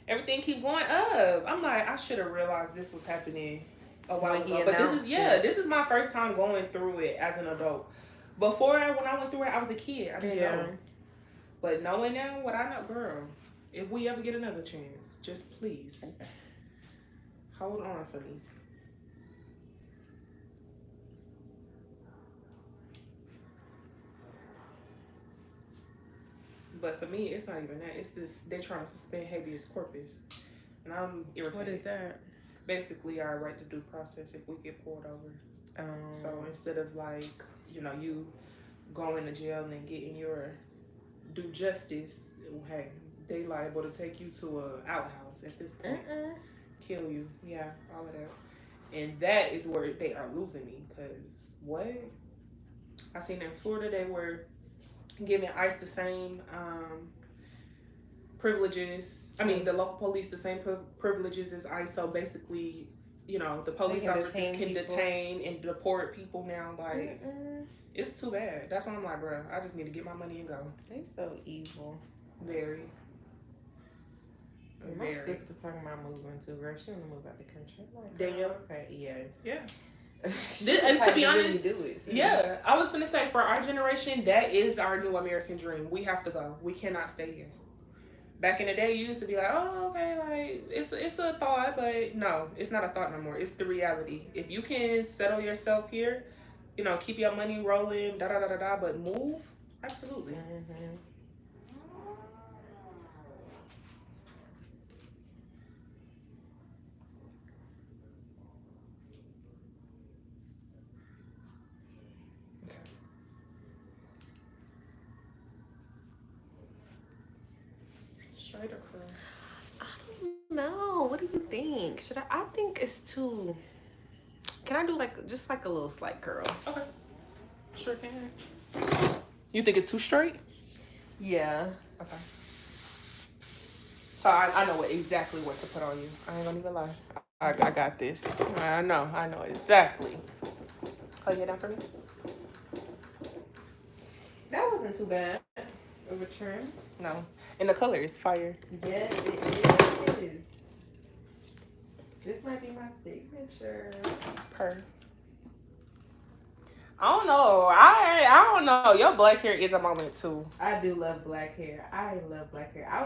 Speaker 2: everything keep going up. I'm like, I should have realized this was happening a while ago. But this is my first time going through it as an adult. Before, when I went through it, I was a kid. I didn't know. But knowing now what I know, girl, if we ever get another chance, just please hold on for me. But for me, it's not even that. It's this, they're trying to suspend habeas corpus. And I'm irritated.
Speaker 3: What is that?
Speaker 2: Basically, our right to due process if we get pulled over. So instead of like, you know, you going to jail and getting your due justice, hey, they liable to take you to a outhouse at this point. Kill you. Yeah, all of that. And that is where they are losing me. Because what? I seen in Florida, they were giving ICE the same privileges. I mean, the local police the same privileges as ICE. So basically, you know, the police officers can detain and deport people now. Like, it's too bad. That's why I'm like, bro, I just need to get my money and go.
Speaker 3: They so evil.
Speaker 2: Very.
Speaker 3: My sister talking about moving too, girl. She want to move out the country. Like,
Speaker 2: Danielle?
Speaker 3: Okay, yes.
Speaker 2: Yeah. And to be honest,
Speaker 3: really
Speaker 2: yeah, I was gonna say for our generation, that is our new American dream. We have to go. We cannot stay here. Back in the day, you used to be like, oh, okay, like it's a thought, but no, it's not a thought no more. It's the reality. If you can settle yourself here, you know, keep your money rolling, but move, absolutely. Straight across.
Speaker 3: I don't know. What do you think? Should I think it's too. Can I do like just like a little slight curl?
Speaker 2: Okay. Sure can. You think it's too straight?
Speaker 3: Yeah.
Speaker 2: Okay. So I know exactly what to put on you. I ain't gonna even lie. I got this. I know exactly. Oh, you down for me?
Speaker 3: That wasn't too bad of a trim.
Speaker 2: No. And the color is fire.
Speaker 3: Yes, it is. This might be my signature.
Speaker 2: I don't know. I don't know. Your black hair is a moment too.
Speaker 3: I do love black hair. I love black hair. I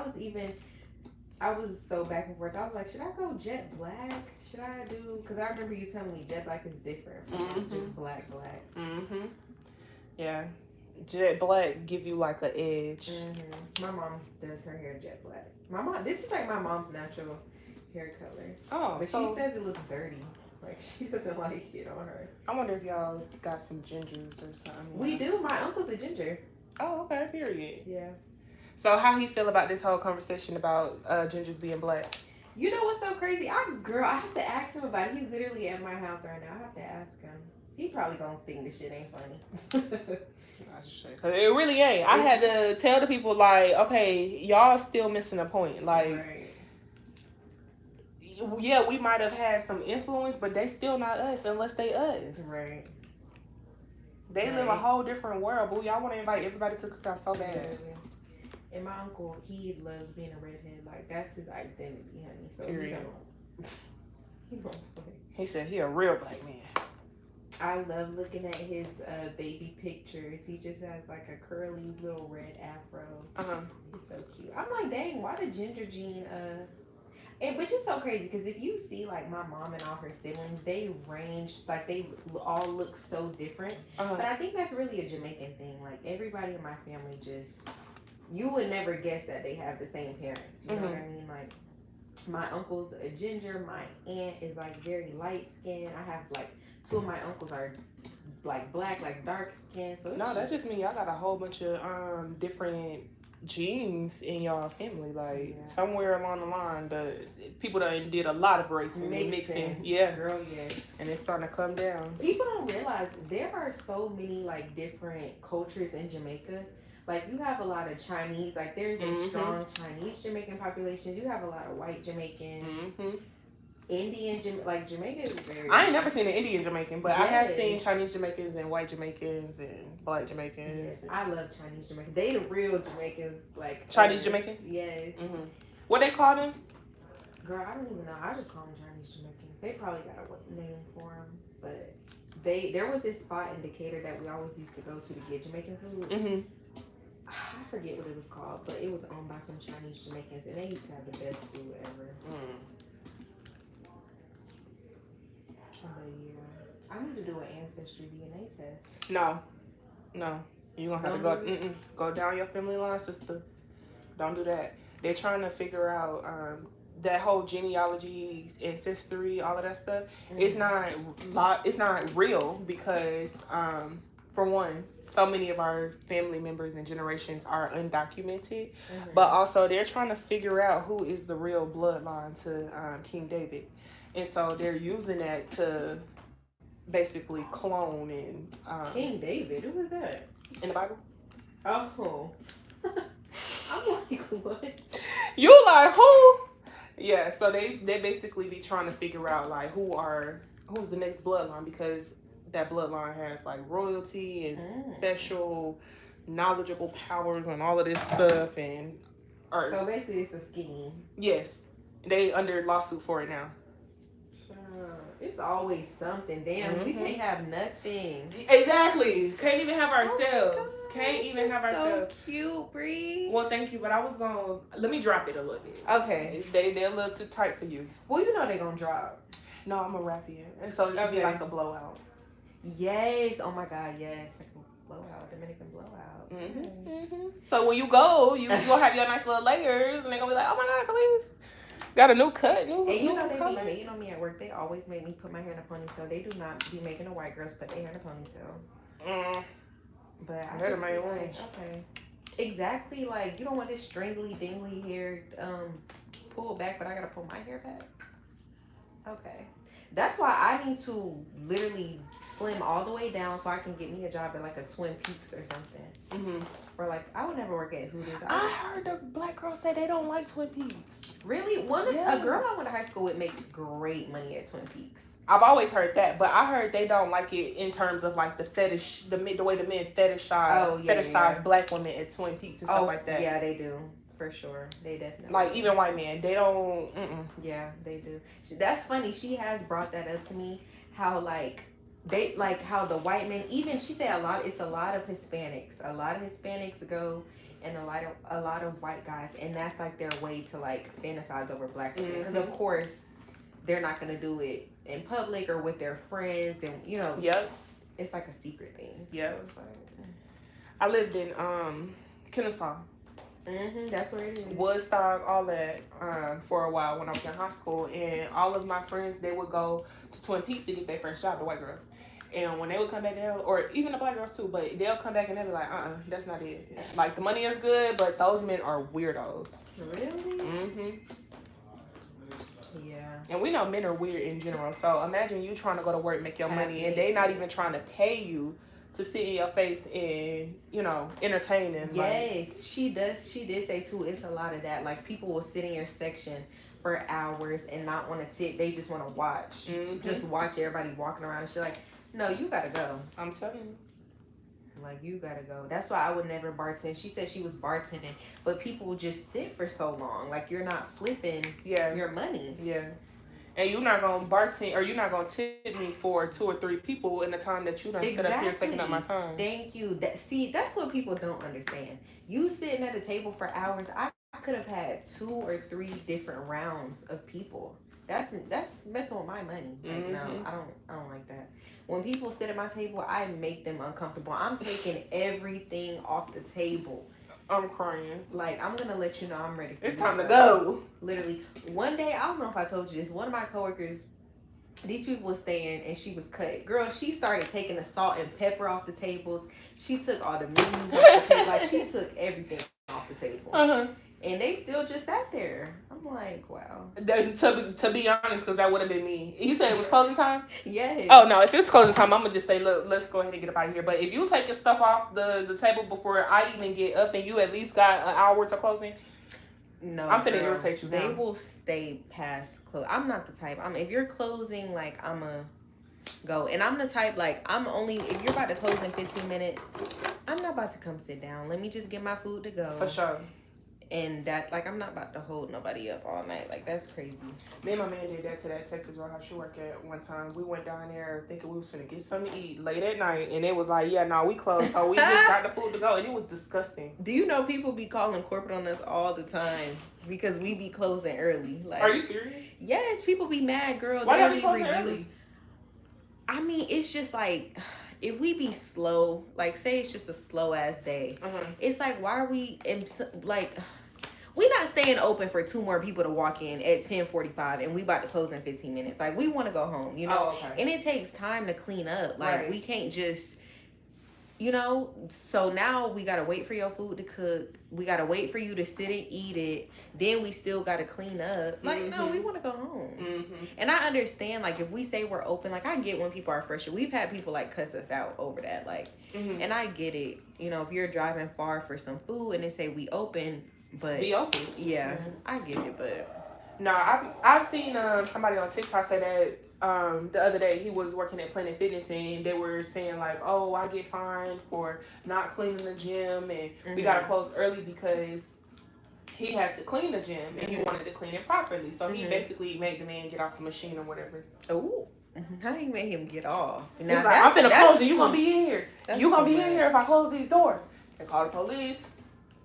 Speaker 3: was so back and forth. I was like, should I go jet black? Should I do? Because I remember you telling me jet black is different from just black.
Speaker 2: Yeah. Jet black give you like an edge.
Speaker 3: My mom does her hair jet black. This is like my mom's natural hair color.
Speaker 2: Oh,
Speaker 3: but she says it looks dirty. Like she doesn't like it on her.
Speaker 2: I wonder if y'all got some gingers or something.
Speaker 3: We do. My uncle's a ginger.
Speaker 2: Oh, okay. Period.
Speaker 3: Yeah.
Speaker 2: So how he feel about this whole conversation about gingers being black?
Speaker 3: You know what's so crazy? I have to ask him about it. He's literally at my house right now. I have to ask him. He probably gonna think this shit ain't funny.
Speaker 2: It really ain't. I had to tell the people like, okay, y'all still missing a point. Like, yeah, we might have had some influence, but they still not us unless they us.
Speaker 3: Right.
Speaker 2: They live a whole different world, but y'all want to invite everybody to cook out so bad.
Speaker 3: Yeah. And my uncle, he loves being a redhead. Like, that's his identity, honey. So he don't play.
Speaker 2: He said he a real black man.
Speaker 3: I love looking at his baby pictures. He just has like a curly little red afro. He's so cute. I'm like, dang, why the ginger gene? Which is so crazy because if you see like my mom and all her siblings, they range like they all look so different. But I think that's really a Jamaican thing. Like everybody in my family just, you would never guess that they have the same parents. You know what I mean? Like my uncle's a ginger. My aunt is like very light skinned. I have like. Two of my uncles are like black, like dark skin. So
Speaker 2: no, that's just me. Y'all got a whole bunch of different genes in y'all family. Like somewhere along the line, the people that did a lot of racing and mixing. Yeah,
Speaker 3: girl, yes.
Speaker 2: And it's starting to come down.
Speaker 3: People don't realize there are so many like different cultures in Jamaica. Like you have a lot of Chinese. Like there's a strong Chinese Jamaican population. You have a lot of white Jamaicans. like Jamaica is very.
Speaker 2: I ain't never seen an Indian Jamaican, but I have
Speaker 3: Yes.
Speaker 2: seen Chinese Jamaicans and white Jamaicans and black Jamaicans.
Speaker 3: Yes, I love Chinese Jamaicans. They the real Jamaicans, like
Speaker 2: Chinese Jamaicans?
Speaker 3: Yes.
Speaker 2: Mm-hmm. What they call them?
Speaker 3: Girl, I don't even know. I just call them Chinese Jamaicans. They probably got a name for them, but there was this spot in Decatur that we always used to go to get Jamaican food.
Speaker 2: Mm-hmm.
Speaker 3: I forget what it was called, but it was owned by some Chinese Jamaicans, and they used to have the best food ever. But yeah, I need to do an ancestry DNA test.
Speaker 2: No. You're going to have to go down your family line, sister. Don't do that. They're trying to figure out that whole genealogy, ancestry, all of that stuff. Mm-hmm. It's not real because, for one, so many of our family members and generations are undocumented. Mm-hmm. But also, they're trying to figure out who is the real bloodline to King David. And so they're using that to basically clone and...
Speaker 3: King David? Who was that?
Speaker 2: In the Bible?
Speaker 3: Oh. I'm like, what?
Speaker 2: You like, who? Yeah, so they basically be trying to figure out, like, who's the next bloodline, because that bloodline has, like, royalty and special knowledgeable powers and all of this stuff. And
Speaker 3: so basically it's a scheme.
Speaker 2: Yes. They under lawsuit for it now.
Speaker 3: It's always something. Damn, we can't have nothing.
Speaker 2: Exactly. Can't even have ourselves. Can't even have ourselves.
Speaker 3: So cute, Bree.
Speaker 2: Well, thank you, but I was gonna let me drop it a little bit.
Speaker 3: Okay.
Speaker 2: They're a little too tight for you.
Speaker 3: Well, you know they're gonna drop.
Speaker 2: No, I'm gonna wrap it, and so it'll be like a blowout.
Speaker 3: Yes. Oh my God. Yes. Like a blowout. Dominican blowout.
Speaker 2: Mm-hmm. Mm-hmm. So when you go, you gonna have your nice little layers, and they're gonna be like, "Oh my God, please." Got a new cut,
Speaker 3: and you know you know me at work. They always make me put my hair in a ponytail. They do not be making the white girls put their hair in a ponytail. But I just feel like, okay, exactly. Like you don't want this stringly dingly hair pulled back, but I gotta pull my hair back. Okay, that's why I need to literally slim all the way down so I can get me a job at like a Twin Peaks or something. Mm-hmm. Or like I would never work at Hooters.
Speaker 2: I heard the black girls say they don't like Twin Peaks.
Speaker 3: Really? A girl I went to high school with makes great money at Twin Peaks.
Speaker 2: I've always heard that, but I heard they don't like it in terms of like the fetish, the way the men fetishize black women at Twin Peaks and stuff like that.
Speaker 3: Yeah, they do. For sure. They definitely
Speaker 2: like even white men, they don't.
Speaker 3: Yeah, they do. That's funny. She has brought that up to me. How how the white men, even she said it's a lot of Hispanics. A lot of Hispanics go and a lot of white guys, and that's like their way to like fantasize over black women. Because of course they're not gonna do it in public or with their friends, and you know, it's like a secret thing.
Speaker 2: Yeah. So I lived in Kennesaw.
Speaker 3: That's where it is.
Speaker 2: Woodstock, all that, for a while when I was in high school, and all of my friends, they would go to Twin Peaks to get their first job, the white girls. And when they would come back, or even the black girls too, but they'll come back and they'll be like, that's not it. Like the money is good, but those men are weirdos.
Speaker 3: Really? Yeah.
Speaker 2: And we know men are weird in general. So imagine you trying to go to work, make your money, and they not even trying to pay you to sit in your face and, you know, entertain them.
Speaker 3: Yes, she does. She did say too, it's a lot of that. Like people will sit in your section for hours and not want to sit. They just want to watch. Just watch everybody walking around and shit. Like, no, you gotta go.
Speaker 2: I'm telling you.
Speaker 3: Like, you gotta go. That's why I would never bartend. She said she was bartending, but people will just sit for so long. Like, you're not flipping your money.
Speaker 2: Yeah. And you're not gonna bartend, or you're not gonna tip me for 2 or 3 people in the time that you done sit up here taking up my time.
Speaker 3: Thank you. That's what people don't understand. You sitting at a table for hours. I could have had 2 or 3 different rounds of people. That's messing with my money. Like, no, I don't like that. When people sit at my table, I make them uncomfortable. I'm taking everything off the table.
Speaker 2: I'm crying.
Speaker 3: Like, I'm gonna let you know I'm ready.
Speaker 2: It's time to go.
Speaker 3: Literally, one day, I don't know if I told you this. One of my coworkers, these people was staying and she was cut. Girl, she started taking the salt and pepper off the tables. She took all the menus off the table. Like, she took everything off the table. And they still just sat there. I'm like, wow.
Speaker 2: To be honest, because that would have been me. You said it was closing time?
Speaker 3: Yes.
Speaker 2: Oh, no. If it's closing time, I'm going to just say, look, let's go ahead and get up out of here. But if you take your stuff off the table before I even get up and you at least got an hour to closing,
Speaker 3: No,
Speaker 2: I'm finna
Speaker 3: girl,
Speaker 2: irritate you.
Speaker 3: They
Speaker 2: now.
Speaker 3: will stay past close. I'm not the type. If you're closing, like I'ma go, and I'm the type like I'm only if you're about to close in 15 minutes, I'm not about to come sit down. Let me just get my food to go.
Speaker 2: For sure.
Speaker 3: And that, like, I'm not about to hold nobody up all night. Like, that's crazy.
Speaker 2: Me and my man did that to that Texas Roadhouse she worked at one time. We went down there thinking we was finna get something to eat late at night, and it was like, yeah, no, we closed, so we just got the food to go, and it was disgusting.
Speaker 3: Do you know people be calling corporate on us all the time because we be closing early? Like,
Speaker 2: are you serious?
Speaker 3: Yes, people be mad, girl.
Speaker 2: Why
Speaker 3: they
Speaker 2: y'all be closing
Speaker 3: reviews.
Speaker 2: early?
Speaker 3: I mean, it's just like, if we be slow, like, say it's just a slow ass day, it's like, why are we like? We not staying open for 2 more people to walk in at 10:45 and we about to close in 15 minutes. Like, we want to go home, you know?
Speaker 2: Oh, okay.
Speaker 3: And it takes time to clean up. Like,
Speaker 2: right.
Speaker 3: We can't just, you know? So now we got to wait for your food to cook. We got to wait for you to sit and eat it. Then we still got to clean up. Like, no, we want to go home. And I understand, like, if we say we're open, like, I get when people are frustrated. We've had people, like, cuss us out over that. Like, and I get it. You know, if you're driving far for some food and they say we open, but
Speaker 2: be open.
Speaker 3: Yeah, I get it, but
Speaker 2: no, I seen somebody on TikTok say that the other day he was working at Planet Fitness and they were saying like, oh, I get fined for not cleaning the gym and we gotta close early because he had to clean the gym and he wanted to clean it properly. So he basically made the man get off the machine or whatever.
Speaker 3: Oh, how you made him get off?
Speaker 2: Now he's like, I'm finna close it. You gonna be in here. You gonna be in here if I close these doors. They call the police.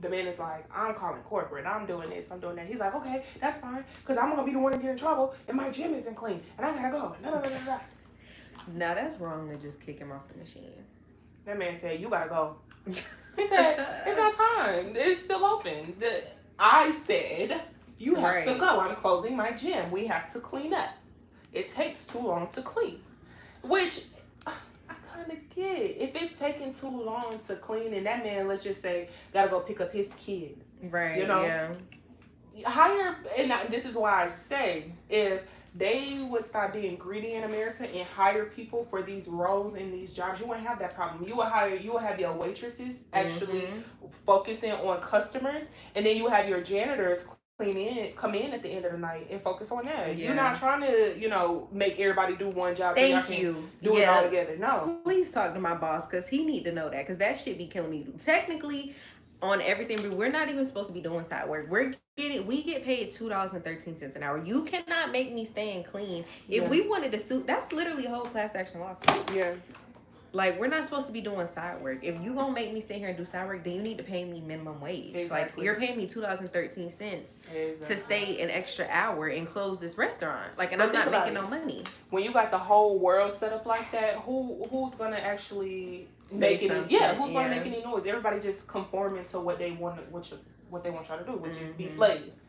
Speaker 2: The man is like, I'm calling corporate. I'm doing this. I'm doing that. He's like, okay, that's fine. Because I'm going to be the one to get in trouble. And my gym isn't clean. And I got to go.
Speaker 3: Now, that's wrong to just kick him off the machine.
Speaker 2: That man said, you got to go. He said, it's not time. It's still open. I said, you have to go. I'm closing my gym. We have to clean up. It takes too long to clean. Which to get if it's taking too long to clean and that man, let's just say, gotta go pick up his kid,
Speaker 3: right?
Speaker 2: You know, hire. And this is why I say, if they would stop being greedy in America and hire people for these roles and these jobs, you wouldn't have that problem. You will have your waitresses actually focusing on customers, and then you have your janitors come in at the end of the night and focus on that. You're not trying to, you know, make everybody do one job.
Speaker 3: Thank you.
Speaker 2: Do it all together. No.
Speaker 3: Please talk to my boss because he need to know that, because that shit be killing me. Technically, on everything, we're not even supposed to be doing side work. We get paid $2.13 an hour. You cannot make me stay and clean. If we wanted to sue, that's literally a whole class action lawsuit.
Speaker 2: Yeah. Like,
Speaker 3: we're not supposed to be doing side work. If you gonna make me sit here and do side work, then you need to pay me minimum wage.
Speaker 2: Exactly.
Speaker 3: Like, you're paying me $2.13 to stay an extra hour and close this restaurant. Like, and I'm not making no money.
Speaker 2: When you got the whole world set up like that, who's gonna actually make any? Yeah, who's gonna make any noise? Everybody just conforming to what they want, what they want y'all to do, which is be slaves.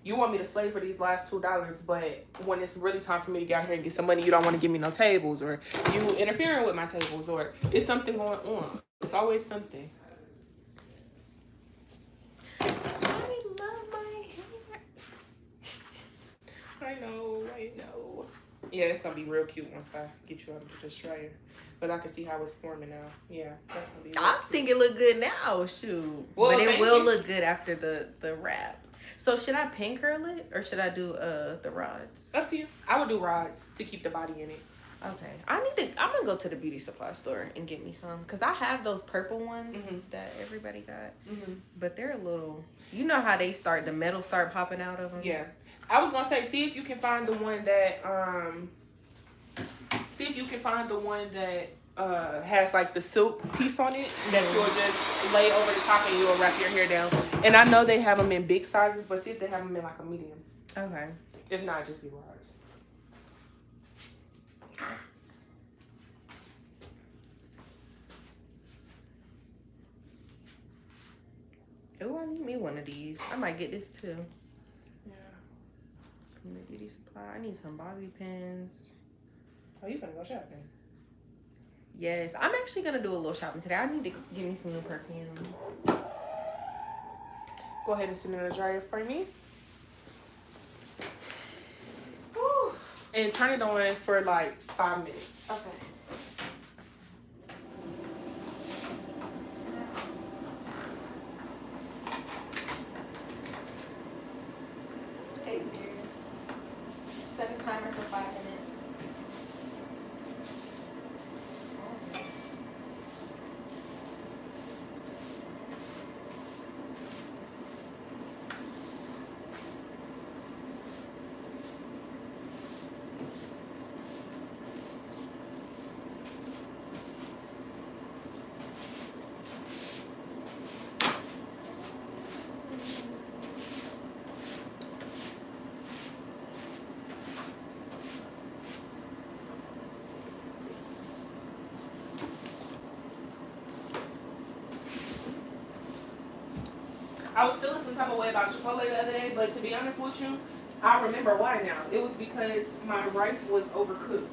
Speaker 2: You want me to slave for these last $2, but when it's really time for me to get out here and get some money, you don't want to give me no tables, or you interfering with my tables, or it's something going on. It's always something.
Speaker 3: I love my hair.
Speaker 2: I know. Yeah, it's gonna be real cute once I get you out of this dryer. But I can see how it's forming now. Yeah, that's gonna be.
Speaker 3: I think it look good now. Shoot,
Speaker 2: well,
Speaker 3: but it will look good after the wrap. So should I pin curl it or should I do the rods?
Speaker 2: Up to you. I would do rods to keep the body in it.
Speaker 3: Okay. I'm gonna go to the beauty supply store and get me some, because I have those purple ones that everybody got, but they're a little. You know how the metal start popping out of them.
Speaker 2: Yeah. I was gonna say, see if you can find the one that has like the silk piece on it that you'll just lay over the top and you'll wrap your hair down. And I know they have them in big sizes, but see if they have them in like a medium.
Speaker 3: Okay.
Speaker 2: If not, just be large.
Speaker 3: Oh, I need me one of these. I might get this too.
Speaker 2: Yeah.
Speaker 3: From the beauty supply. I need some bobby pins.
Speaker 2: Oh, you gonna go shopping?
Speaker 3: Yes, I'm actually gonna do a little shopping today. I need to give me some new perfume.
Speaker 2: Go ahead and sit in the dryer for me.
Speaker 3: Whew.
Speaker 2: And turn it on for like 5 minutes.
Speaker 3: Okay.
Speaker 2: I was feeling some type of way about Chipotle the other day, but to be honest with you, I remember why now. It was because my rice was overcooked.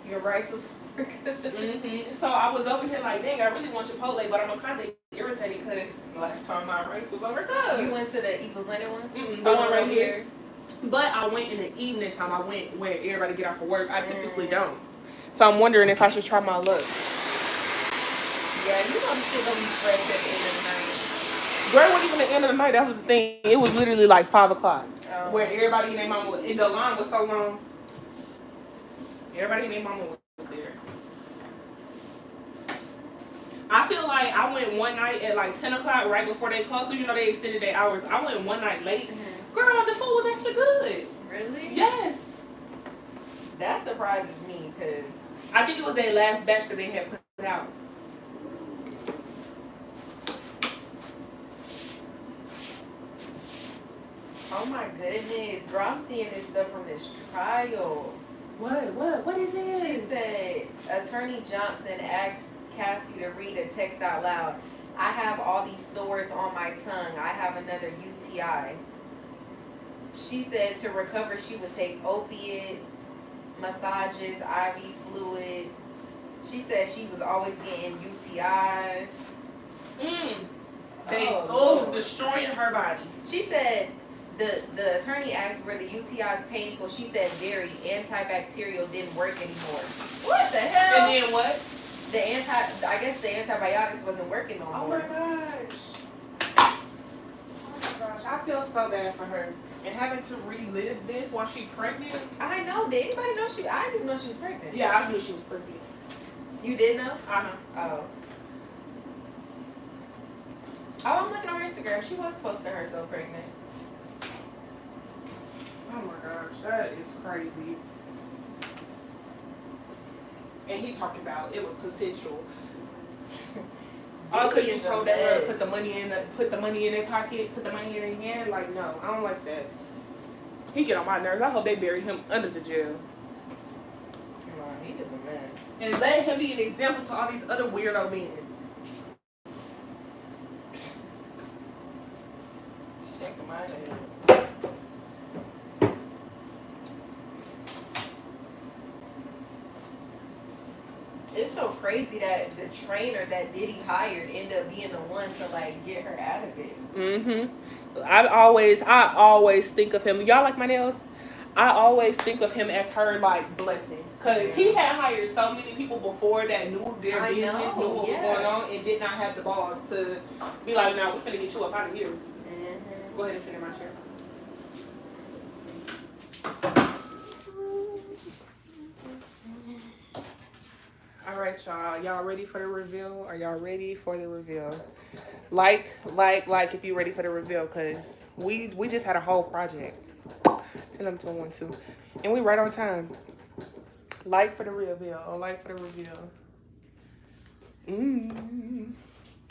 Speaker 3: Your rice was
Speaker 2: So I was over here like, dang, I really want Chipotle, but I'm kind of irritated because last time my rice was overcooked.
Speaker 3: You went to the Eagles Linen one?
Speaker 2: The one right here. But I went in the evening time. I went where everybody get off of work. I typically don't. So I'm wondering if I should try my luck.
Speaker 3: Yeah, you know the shit gonna be fresh at the end of the night.
Speaker 2: Girl, it wasn't even the end of the night. That was the thing. It was literally like 5 o'clock. Where everybody and their mama was, and the line was so long. Everybody and their mama was there. I feel like I went one night at like 10 o'clock right before they closed, because you know they extended their hours. I went one night late. Girl, the food was actually good.
Speaker 3: Really?
Speaker 2: Yes.
Speaker 3: That surprises me, because
Speaker 2: I think it was their last batch that they had put out.
Speaker 3: oh my goodness, girl, I'm seeing this stuff from this trial.
Speaker 2: What is it?
Speaker 3: She said, Attorney Johnson asked Cassie to read a text out loud. I have all these sores on my tongue. I have another UTI. She said to recover, she would take opiates, massages, IV fluids. She said she was always getting UTIs.
Speaker 2: Destroying her body.
Speaker 3: She said the attorney asked were the UTIs painful. She said very. Antibacterial didn't work anymore. What the hell?
Speaker 2: And then what?
Speaker 3: I guess the antibiotics wasn't working no more.
Speaker 2: Oh my gosh. Oh my gosh. I feel so bad for her. And having to relive this while she's pregnant.
Speaker 3: I know. Did anybody know she? I didn't even know she was pregnant.
Speaker 2: Yeah, I knew she was pregnant.
Speaker 3: You did know?
Speaker 2: Oh.
Speaker 3: I'm looking on her Instagram. She was posting herself pregnant.
Speaker 2: Oh my gosh, that is crazy. And he talked about it was consensual. Oh, because you told that girl to put the money in their pocket, put the money in their hand. Like, no, I don't like that. He get on my nerves. I hope they bury him under the jail.
Speaker 3: No, he is a mess.
Speaker 2: And let him be an example to all these other weirdo men.
Speaker 3: Shaking my head. It's so crazy that the trainer that Diddy hired ended up being the one to like get her out of it.
Speaker 2: I always think of him. Y'all like my nails? I always think of him as her like blessing, cause he had hired so many people before that knew their business, knew what was going on, and did not have the balls to be like, "Now we're finna get you up out of here." Go ahead and sit in my chair. All right, y'all. Y'all ready for the reveal? Are y'all ready for the reveal? Like if you're ready for the reveal, cause we just had a whole project. 10-11-12-1-2, and we right on time. Like for the reveal. Like for the reveal.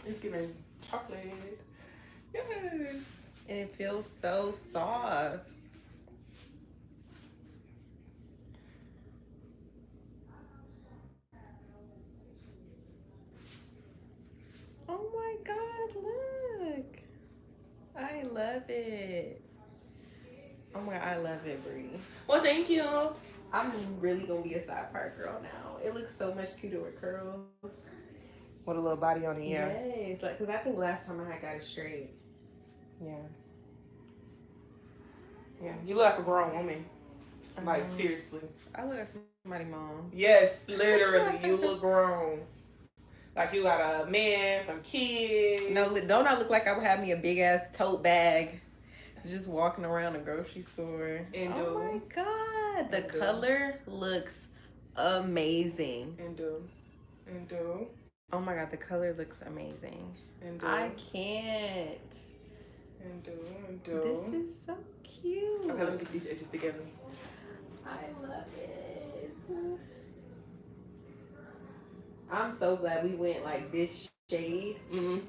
Speaker 2: It's giving chocolate. Yes.
Speaker 3: And it feels so soft. Oh my God, look. I love it. Oh my God, I love it, Bree.
Speaker 2: Well, thank you.
Speaker 3: I'm really gonna be a side part girl now. It looks so much cuter with curls.
Speaker 2: With a little body on it, yeah.
Speaker 3: Yes, like, cause I think last time I got it straight.
Speaker 2: Yeah. Yeah, you look like a grown woman. Like, seriously.
Speaker 3: I look like somebody's mom.
Speaker 2: Yes, literally, you look grown. Like you got a man, some kids.
Speaker 3: No, don't I look like I would have me a big ass tote bag, just walking around the grocery store? Oh my God, the color looks amazing.
Speaker 2: And do.
Speaker 3: Oh my God, the color looks amazing.
Speaker 2: And
Speaker 3: I can't.
Speaker 2: And do.
Speaker 3: This is so cute.
Speaker 2: Okay, let me get these edges together.
Speaker 3: I love it. I'm so glad we went like this shade. And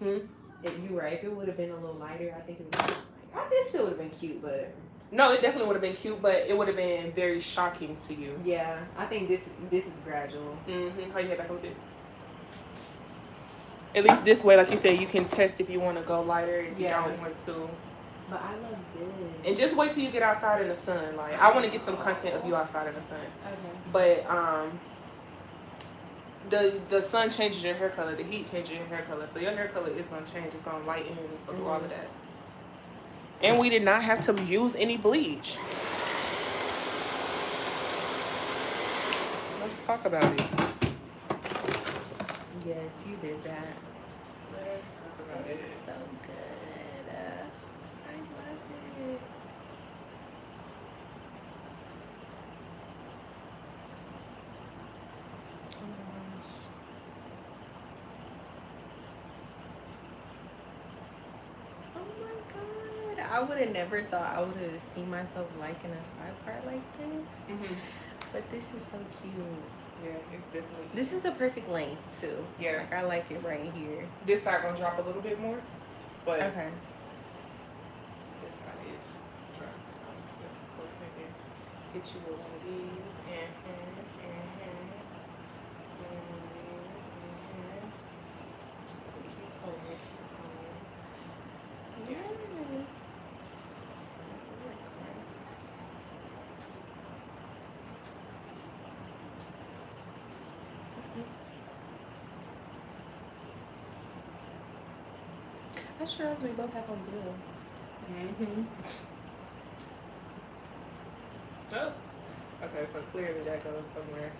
Speaker 3: you're right, if it would have been a little lighter, I think it would have been like, this still would have been cute, but
Speaker 2: no, it definitely would have been cute, but it would have been very shocking to you.
Speaker 3: Yeah, I think this is gradual.
Speaker 2: How you head back a little bit? At least this way, like you said, you can test if you want to go lighter if you don't want to.
Speaker 3: But I love this.
Speaker 2: And just wait till you get outside in the sun. Like, I want to get some content of you outside in the sun.
Speaker 3: Okay.
Speaker 2: But the sun changes your hair color. The heat changes your hair color. So your hair color is going to change. It's going to lighten and it's going to do all of that. And we did not have to use any bleach. Let's talk about it.
Speaker 3: Yes, you did that.
Speaker 2: Let's talk about it.
Speaker 3: It's so good. I love it. Oh my gosh. Oh my god. I would have never thought I would have seen myself liking a side part like this. But this is so cute.
Speaker 2: Yeah, it's definitely.
Speaker 3: This is the perfect length too.
Speaker 2: Yeah.
Speaker 3: Like I like it right here.
Speaker 2: This side gonna drop a little bit more, but
Speaker 3: Okay.
Speaker 2: this side is dropped. So let's go ahead and hit you with one of these. Just a cute color,
Speaker 3: Yes. I sure as we both have on blue.
Speaker 2: Oh. Okay, so clearly that goes somewhere.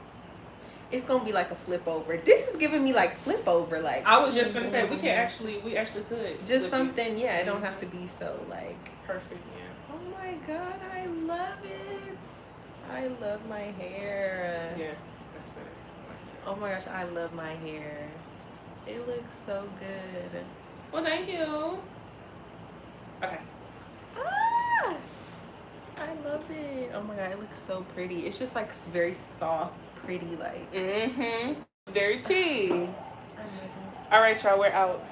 Speaker 3: It's gonna be like a flip over. This is giving me like flip over. Like
Speaker 2: I was just gonna say we actually could
Speaker 3: just
Speaker 2: flip
Speaker 3: something. Yeah, it don't have to be so like
Speaker 2: perfect. Yeah.
Speaker 3: Oh my god, I love it. I love my hair.
Speaker 2: Yeah, that's better.
Speaker 3: Oh my gosh, I love my hair. It looks so good.
Speaker 2: Well, thank you. Okay.
Speaker 3: Ah! I love it. Oh my god, it looks so pretty. It's just like very soft, pretty, like.
Speaker 2: Very tea.
Speaker 3: I love it.
Speaker 2: All right, y'all, we're out.